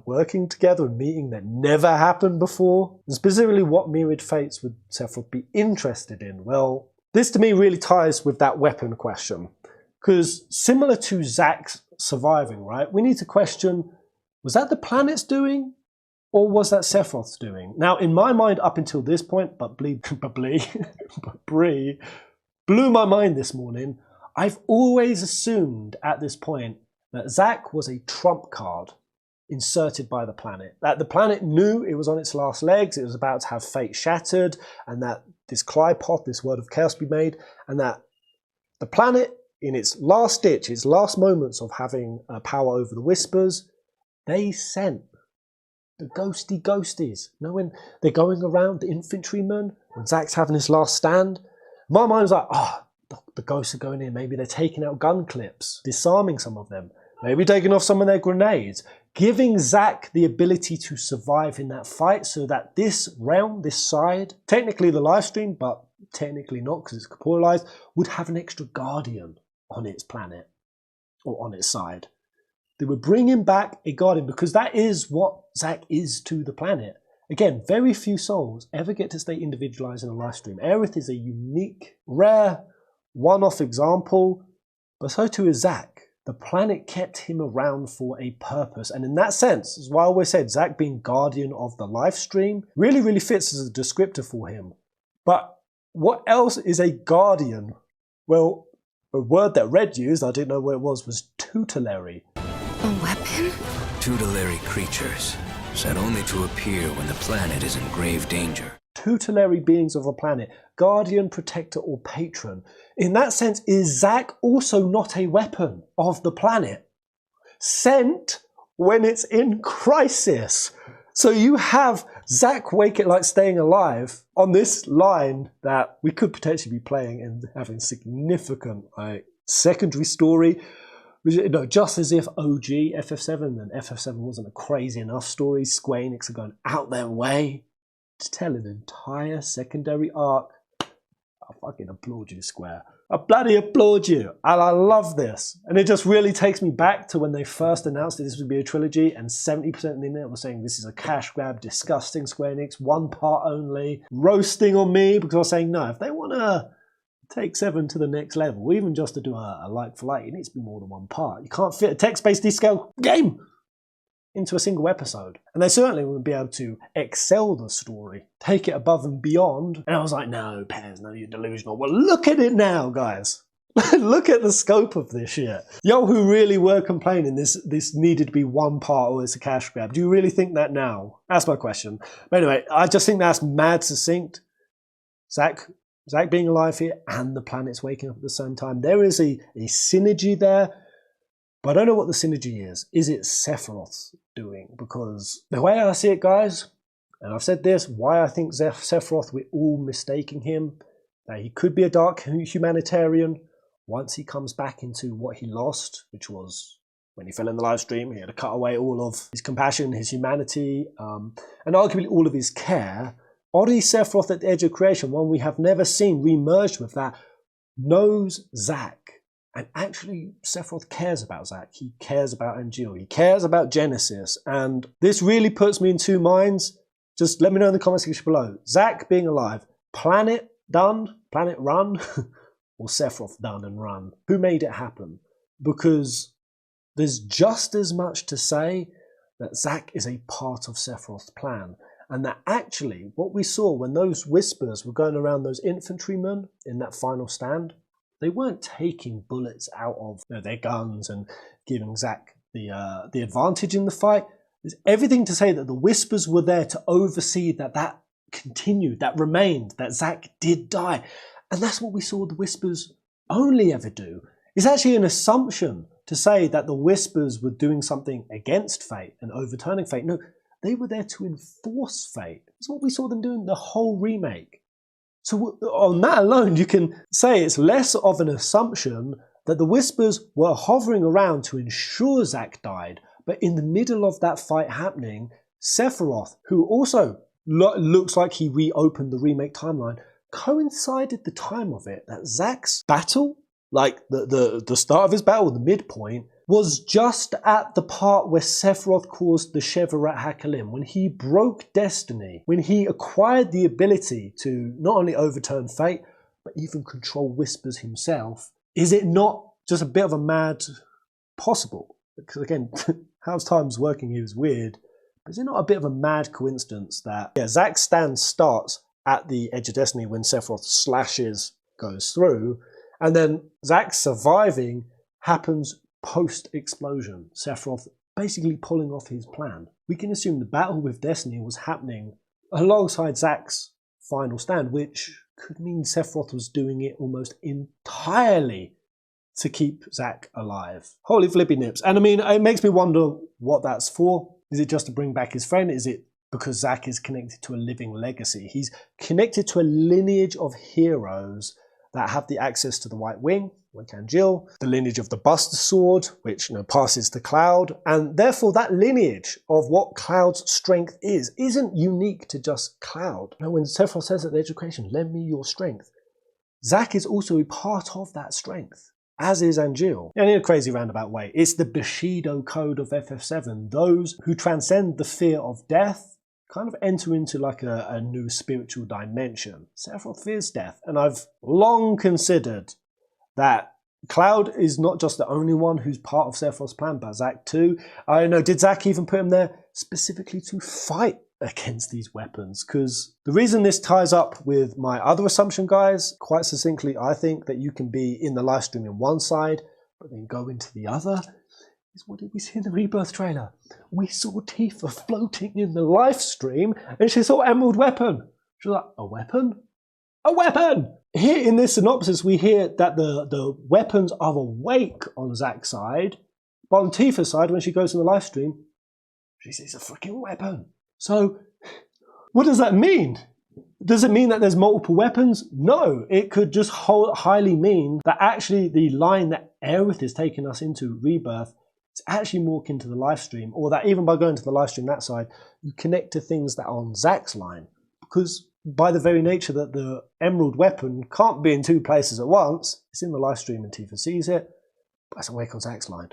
working together, a meeting that never happened before. And specifically, what myriad fates would Sephiroth be interested in? Well, this to me really ties with that weapon question. Because similar to Zack's surviving, right? We need to question, was that the planet's doing? Or was that Sephiroth's doing? Now, in my mind, up until this point, but Bree blew my mind this morning. I've always assumed at this point that Zack was a trump card inserted by the planet. That the planet knew it was on its last legs, it was about to have fate shattered, and that this Clypod, this World of Chaos be made, and that the planet, in its last ditch, its last moments of having power over the Whispers, they sent the ghosties. You know, when they're going around, the infantrymen, when Zack's having his last stand, my mind was like, the ghosts are going in, maybe they're taking out gun clips, disarming some of them, maybe taking off some of their grenades, giving Zack the ability to survive in that fight so that this realm, this side, technically the live stream, but technically not because it's corporealized, would have an extra guardian on its planet or on its side. They were bringing back a guardian because that is what Zack is to the planet. Again, very few souls ever get to stay individualized in a live stream. Aerith is a unique, rare, one-off example, but so too is Zack. The planet kept him around for a purpose, and in that sense, as I always said, Zack being guardian of the live stream really, really fits as a descriptor for him. But what else is a guardian? Well, a word that Red used, I didn't know what it was tutelary. A weapon? Tutelary creatures, set only to appear when the planet is in grave danger. Tutelary beings of a planet, guardian, protector, or patron. In that sense, is Zack also not a weapon of the planet? Sent when it's in crisis. So you have Zack waking, like staying alive on this line that we could potentially be playing and having significant like secondary story. No, just as if OG FF7 and FF7 wasn't a crazy enough story, Square Enix are going out their way to tell an entire secondary arc. I fucking applaud you, Square. I bloody applaud you. And I love this. And it just really takes me back to when they first announced that this would be a trilogy and 70% of the internet was saying this is a cash grab, disgusting Square Enix, one part only, roasting on me because I was saying no, if they want to take 7 to the next level, even just to do a like for like, it needs to be more than one part. You can't fit a text-based descale game into a single episode. And they certainly would be able to excel the story, take it above and beyond. And I was like, no, Pez, no, you're delusional. Well, look at it now, guys. Look at the scope of this shit. Y'all who really were complaining this needed to be one part or it's a cash grab, do you really think that now? That's my question. But anyway, I just think that's mad succinct. Zack being alive here and the planet's waking up at the same time. There is a synergy there. But I don't know what the synergy is. Is it Sephiroth doing? Because the way I see it, guys, and I've said this, why I think Sephiroth, we're all mistaking him, that he could be a dark humanitarian once he comes back into what he lost, which was when he fell in the live stream. He had to cut away all of his compassion, his humanity, and arguably all of his care. Oddly, Sephiroth at the edge of creation, one we have never seen re-merged with that, knows Zack. And actually, Sephiroth cares about Zack. He cares about Angeal. He cares about Genesis. And this really puts me in two minds. Just let me know in the comment section below. Zack being alive. Planet done? Planet run? Or Sephiroth done and run? Who made it happen? Because there's just as much to say that Zack is a part of Sephiroth's plan. And that actually, what we saw when those whispers were going around those infantrymen in that final stand, they weren't taking bullets out of their guns and giving Zack the advantage in the fight. There's everything to say that the whispers were there to oversee that continued, that remained, that Zack did die. And that's what we saw the whispers only ever do. It's actually an assumption to say that the whispers were doing something against fate and overturning fate. No, they were there to enforce fate. That's what we saw them doing the whole remake. So on that alone, you can say it's less of an assumption that the whispers were hovering around to ensure Zack died. But in the middle of that fight happening, Sephiroth, who also looks like he reopened the remake timeline, coincided the time of it that Zack's battle, like the start of his battle, the midpoint, was just at the part where Sephiroth caused the Shevarat Hakalim, when he broke destiny, when he acquired the ability to not only overturn fate, but even control whispers himself. Is it not just a bit of a mad possible? Because again, how time's working here is weird, but is it not a bit of a mad coincidence that Zack's stand starts at the edge of destiny when Sephiroth slashes goes through, and then Zack surviving happens post-explosion, Sephiroth basically pulling off his plan. We can assume the battle with Destiny was happening alongside Zack's final stand, which could mean Sephiroth was doing it almost entirely to keep Zack alive. Holy flippy nips. And I mean, it makes me wonder what that's for. Is it just to bring back his friend? Is it because Zack is connected to a living legacy? He's connected to a lineage of heroes that have the access to the White Wing, like Angeal, the lineage of the Buster Sword, which passes to Cloud, and therefore that lineage of what Cloud's strength isn't unique to just Cloud. When Sephiroth says at the edge of creation, lend me your strength, Zack is also a part of that strength, as is Angeal. And in a crazy roundabout way, it's the Bushido code of FF7. Those who transcend the fear of death kind of enter into like a new spiritual dimension. Sephiroth fears death, and I've long considered that Cloud is not just the only one who's part of Sephiroth's plan, but Zack too. I don't know, did Zack even put him there specifically to fight against these weapons? Because the reason this ties up with my other assumption, guys, quite succinctly, I think that you can be in the live stream in one side, but then go into the other. Is what did we see in the Rebirth trailer? We saw Tifa floating in the live stream and she saw Emerald Weapon. She was like, a weapon? A weapon! Here in this synopsis, we hear that the weapons are awake on Zack's side, but on Tifa's side, when she goes in the live stream, she sees a freaking weapon. So what does that mean? Does it mean that there's multiple weapons? No, it could just highly mean that actually the line that Aerith is taking us into, Rebirth, is actually more akin to the live stream, or that even by going to the live stream that side, you connect to things that are on Zack's line. Because by the very nature that the emerald weapon can't be in two places at once, it's in the live stream and Tifa sees it, but it's awake on Zack's line.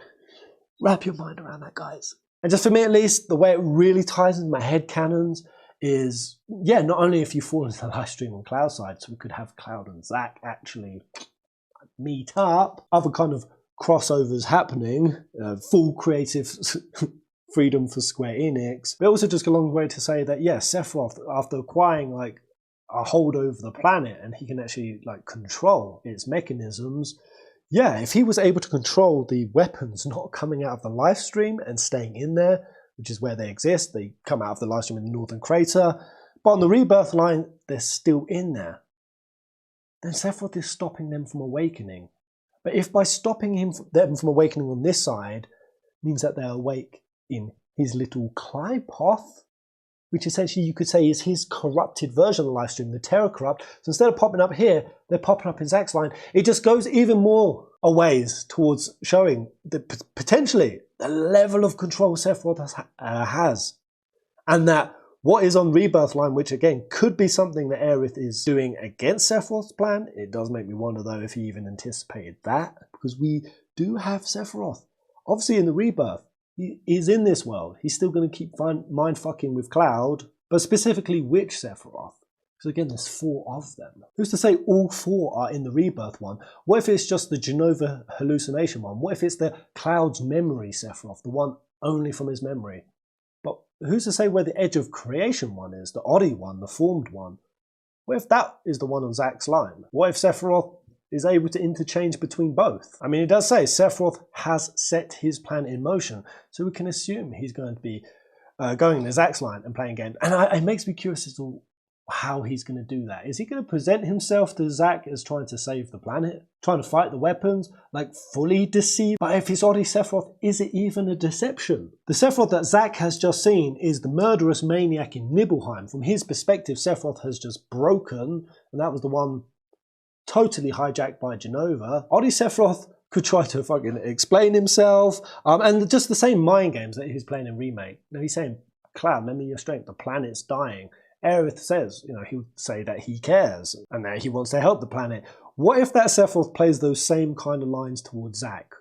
Wrap your mind around that, guys. And just for me at least, the way it really ties into my headcanons is, yeah, not only if you fall into the live stream on Cloud's side, so we could have Cloud and Zack actually meet up, other kind of crossovers happening, full creative freedom for Square Enix, but also just a long way to say that, yeah, Sephiroth, after acquiring like a hold over the planet and he can actually like control its mechanisms, yeah, if he was able to control the weapons not coming out of the live stream and staying in there, which is where they exist. They come out of the live stream in the Northern Crater. But on the Rebirth line, they're still in there. Then Sephiroth is stopping them from awakening. But if by stopping them from awakening on this side means that they're awake in his little Clypoth, which essentially you could say is his corrupted version of the live stream, the Terror Corrupt. So instead of popping up here, they're popping up in Zack's line. It just goes even more a ways towards showing that potentially the level of control Sephiroth has. And that what is on Rebirth line, which again could be something that Aerith is doing against Sephiroth's plan. It does make me wonder though if he even anticipated that, because we do have Sephiroth. Obviously in the Rebirth, he is in this world. He's still going to keep mind fucking with Cloud, but specifically which Sephiroth? Because again, there's 4 of them. Who's to say all 4 are in the Rebirth one? What if it's just the Genova hallucination one? What if it's the Cloud's memory Sephiroth, the one only from his memory? But who's to say where the Edge of Creation one is, the Oddie one, the formed one? What if that is the one on Zack's line? What if Sephiroth is able to interchange between both? I mean, it does say Sephiroth has set his plan in motion, so we can assume he's going to be going to Zack's line and playing again. And it makes me curious as to how he's going to do that. Is he going to present himself to Zack as trying to save the planet, trying to fight the weapons, like fully deceive? But if it's Oddie Sephiroth, is it even a deception? The Sephiroth that Zack has just seen is the murderous maniac in Nibelheim. From his perspective, Sephiroth has just broken, and that was the one totally hijacked by Genova. Oddie Sephiroth could try to fucking explain himself, and just the same mind games that he's playing in Remake. Now he's saying, Cloud, lend me your strength, the planet's dying. Aerith says, he would say that he cares and that he wants to help the planet. What if that Sephiroth plays those same kind of lines towards Zack?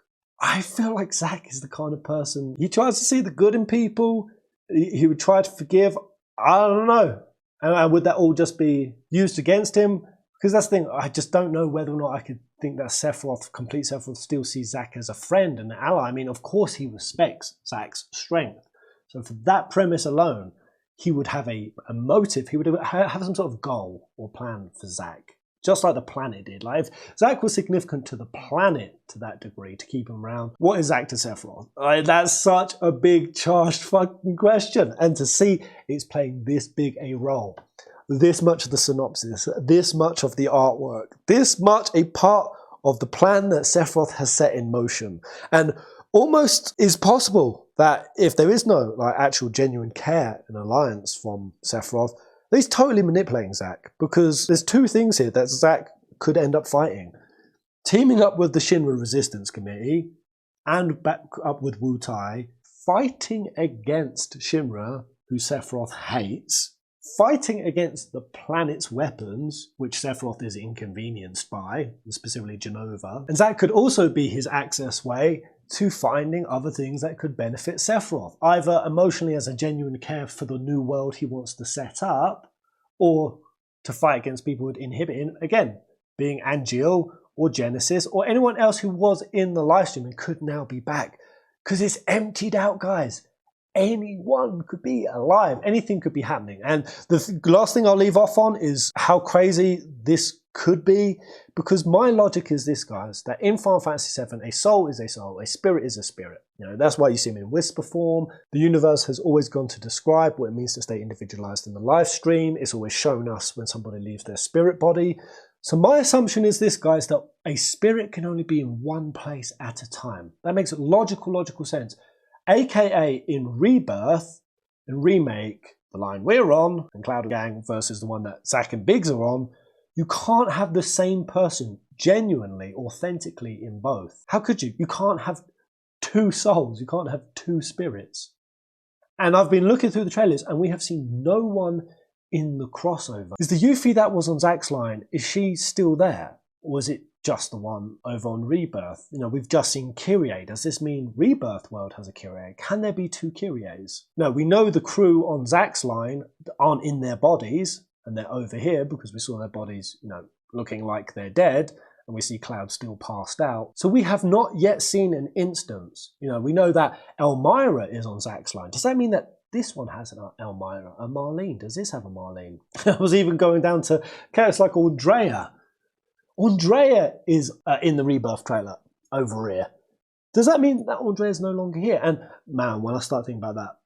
I feel like Zack is the kind of person, he tries to see the good in people, he would try to forgive, I don't know. And would that all just be used against him? Because that's the thing, I just don't know whether or not I could think that Sephiroth, complete Sephiroth, still sees Zack as a friend and an ally. I mean, of course he respects Zack's strength. So for that premise alone, he would have a motive, he would have some sort of goal or plan for Zack, just like the planet did. Like if Zack was significant to the planet to that degree, to keep him around, what is Zack to Sephiroth? Like, that's such a big charged fucking question. And to see it's playing this big a role, this much of the synopsis, this much of the artwork, this much a part of the plan that Sephiroth has set in motion. And almost is possible that if there is no actual genuine care and alliance from Sephiroth, he's totally manipulating Zack, because there's 2 things here that Zack could end up fighting. Teaming up with the Shinra Resistance Committee and back up with Wutai, fighting against Shinra, who Sephiroth hates, fighting against the planet's weapons, which Sephiroth is inconvenienced by, specifically Genova. And Zack could also be his access way to finding other things that could benefit Sephiroth, either emotionally as a genuine care for the new world he wants to set up, or to fight against people who would inhibit him, again, being Angeal or Genesis or anyone else who was in the livestream and could now be back. Because it's emptied out, guys. Anyone could be alive, anything could be happening. And the last thing I'll leave off on is how crazy this could be, because my logic is this, guys, that in Final Fantasy VII, a soul is a soul, a spirit is a spirit. That's why you see him in whisper form. The universe has always gone to describe what it means to stay individualized in the live stream. It's always shown us when somebody leaves their spirit body. So my assumption is this, guys, that a spirit can only be in one place at a time. That makes logical sense. AKA in Rebirth and Remake, the line we're on, and Cloud and Gang, versus the one that Zack and Biggs are on, you can't have the same person genuinely, authentically in both. How could you? You can't have two souls. You can't have two spirits. And I've been looking through the trailers and we have seen no one in the crossover. Is the Yuffie that was on Zack's line, is she still there? Or is it just the one over on Rebirth? You know, we've just seen Kyrie. Does this mean Rebirth world has a Kyrie? Can there be two Kyries? No, we know the crew on Zack's line aren't in their bodies and they're over here because we saw their bodies, you know, looking like they're dead. And we see Cloud still passed out. So we have not yet seen an instance. You know, we know that Elmira is on Zack's line. Does that mean that this one has an Elmira? A Marlene? Does this have a Marlene? I was even going down to characters like Andrea. Andrea is in the Rebirth trailer over here. Does that mean that Andrea is no longer here? And man, when I start thinking about that,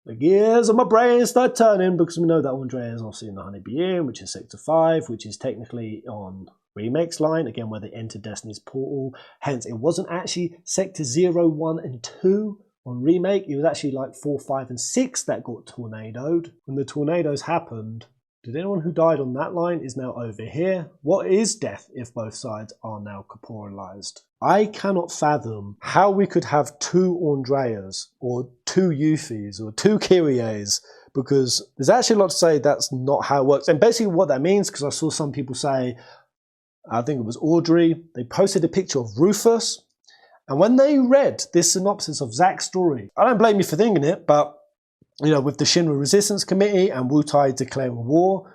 the gears of my brain start turning, because we know that Andrea is obviously in the Honeybee Inn, which is Sector 5, which is technically on Remake's line, again, where they entered Destiny's portal. Hence, it wasn't actually Sector 0, 1, and 2 on Remake. It was actually like 4, 5, and 6 that got tornadoed. When the tornadoes happened, did anyone who died on that line is now over here? What is death if both sides are now corporalized? I cannot fathom how we could have two Andreas, or two Yuffies, or two Kyries, because there's actually a lot to say that's not how it works. And basically what that means, because I saw some people say, I think it was Audrey, they posted a picture of Rufus, and when they read this synopsis of Zack's story, I don't blame you for thinking it, but you know, with the Shinra Resistance Committee and Wutai declaring war,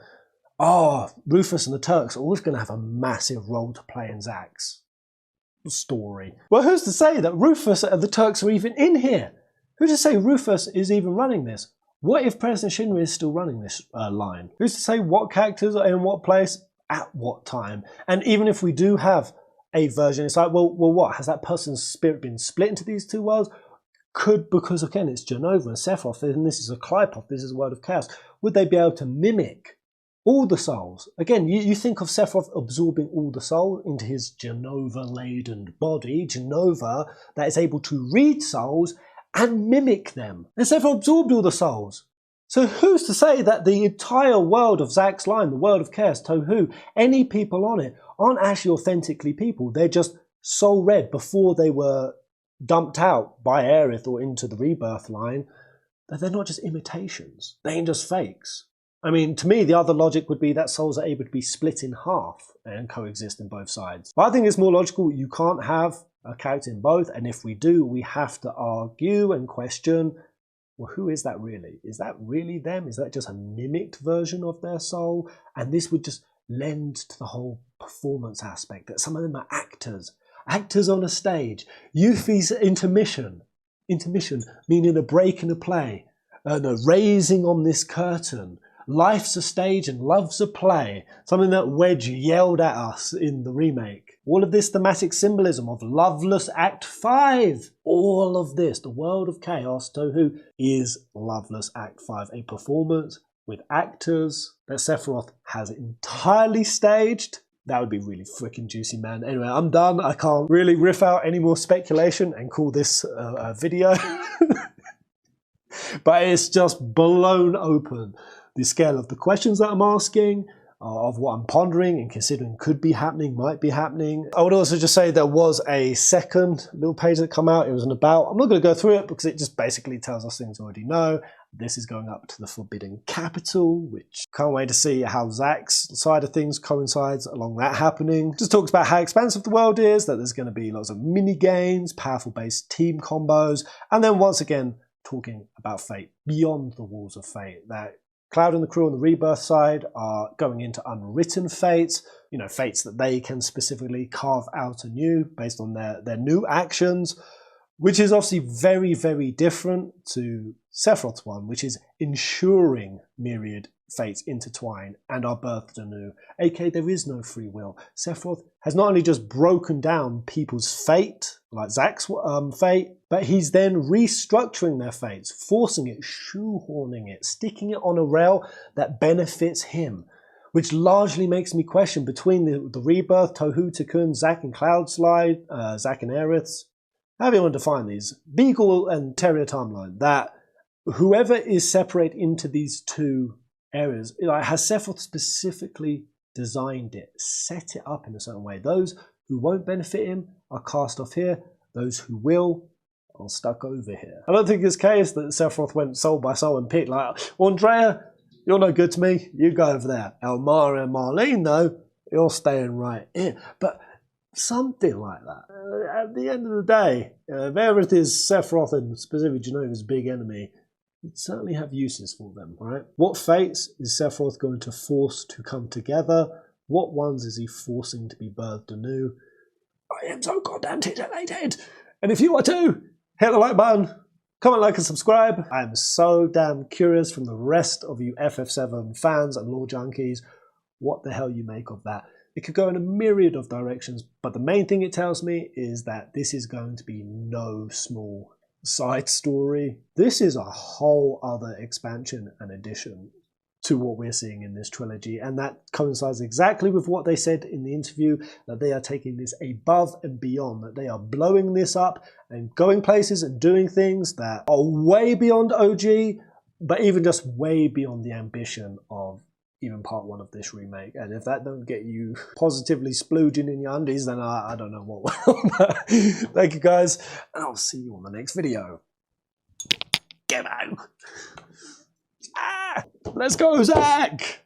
Rufus and the Turks are always going to have a massive role to play in Zack's story. Well, who's to say that Rufus and the Turks are even in here? Who's to say Rufus is even running this? What if President Shinra is still running this line? Who's to say what characters are in what place at what time? And even if we do have a version, it's like, well, what? Has that person's spirit been split into these two worlds? Could, because again, it's Genova and Sephiroth, and this is a Klypov, this is a World of Chaos. Would they be able to mimic all the souls? Again, you think of Sephiroth absorbing all the soul into his Genova-laden body, Genova that is able to read souls and mimic them. And Sephiroth absorbed all the souls. So who's to say that the entire world of Zack's line, the World of Chaos, Tohu, any people on it, aren't actually authentically people? They're just soul read before they were dumped out by Aerith or into the Rebirth line, that they're not just imitations. They ain't just fakes. I mean, to me, the other logic would be that souls are able to be split in half and coexist in both sides. But I think it's more logical. You can't have a character in both, and if we do, we have to argue and question, well, who is that really? Is that really them? Is that just a mimicked version of their soul? And this would just lend to the whole performance aspect, that some of them are actors. Actors on a stage. Yuffie's intermission. Intermission meaning a break in a play. No, raising on this curtain. Life's a stage and love's a play. Something that Wedge yelled at us in the remake. All of this thematic symbolism of Loveless Act 5. All of this, the World of Chaos, Tohu, is Loveless Act 5. A performance with actors that Sephiroth has entirely staged. That would be really freaking juicy, man. Anyway, I'm done. I can't really riff out any more speculation and call this a video. But it's just blown open the scale of the questions that I'm asking, of what I'm pondering and considering could be happening, might be happening. I would also just say there was a second little page that come out. It was an about. I'm not going to go through it because it just basically tells us things we already know. This is going up to the Forbidden Capital, which can't wait to see how Zack's side of things coincides along that happening. Just talks about how expansive the world is, that there's going to be lots of mini games, powerful base team combos, and then once again talking about fate beyond the walls of fate. That Cloud and the crew on the Rebirth side are going into unwritten fates, you know, fates that they can specifically carve out anew based on their new actions, which is obviously very, very different to Sephiroth's one, which is ensuring myriad fates intertwine and are birthed anew. aka there is no free will. Sephiroth has not only just broken down people's fate, like Zack's fate, but he's then restructuring their fates, forcing it, shoehorning it, sticking it on a rail that benefits him, which largely makes me question between the Rebirth, Tohu, Tikkun, Zack and Cloud Slide, Zack and Aerith's, however you want to define these, Beagle and Terrier timeline, that whoever is separate into these two areas, like, has Sephiroth specifically designed it, set it up in a certain way. Those who won't benefit him are cast off here. Those who will are stuck over here. I don't think it's the case that Sephiroth went soul by soul and picked, like, Andrea, you're no good to me, you go over there. Elmara and Marlene, though, you're staying right here. But something like that. At the end of the day, if Aerith is Sephiroth and specifically Genova's big enemy, you'd certainly have uses for them, right? What fates is Sephiroth going to force to come together? What ones is he forcing to be birthed anew? I am so goddamn titillated! And if you are too, hit the like button, comment, like, and subscribe. I am so damn curious from the rest of you FF7 fans and lore junkies, what the hell you make of that. It could go in a myriad of directions, but the main thing it tells me is that this is going to be no small side story. This is a whole other expansion and addition to what we're seeing in this trilogy, and that coincides exactly with what they said in the interview, that they are taking this above and beyond, that they are blowing this up and going places and doing things that are way beyond OG, but even just way beyond the ambition of even part 1 of this remake. And if that don't get you positively splooging in your undies, then I don't know what will. Thank you guys, and I'll see you on the next video. Get out! Let's go, Zack!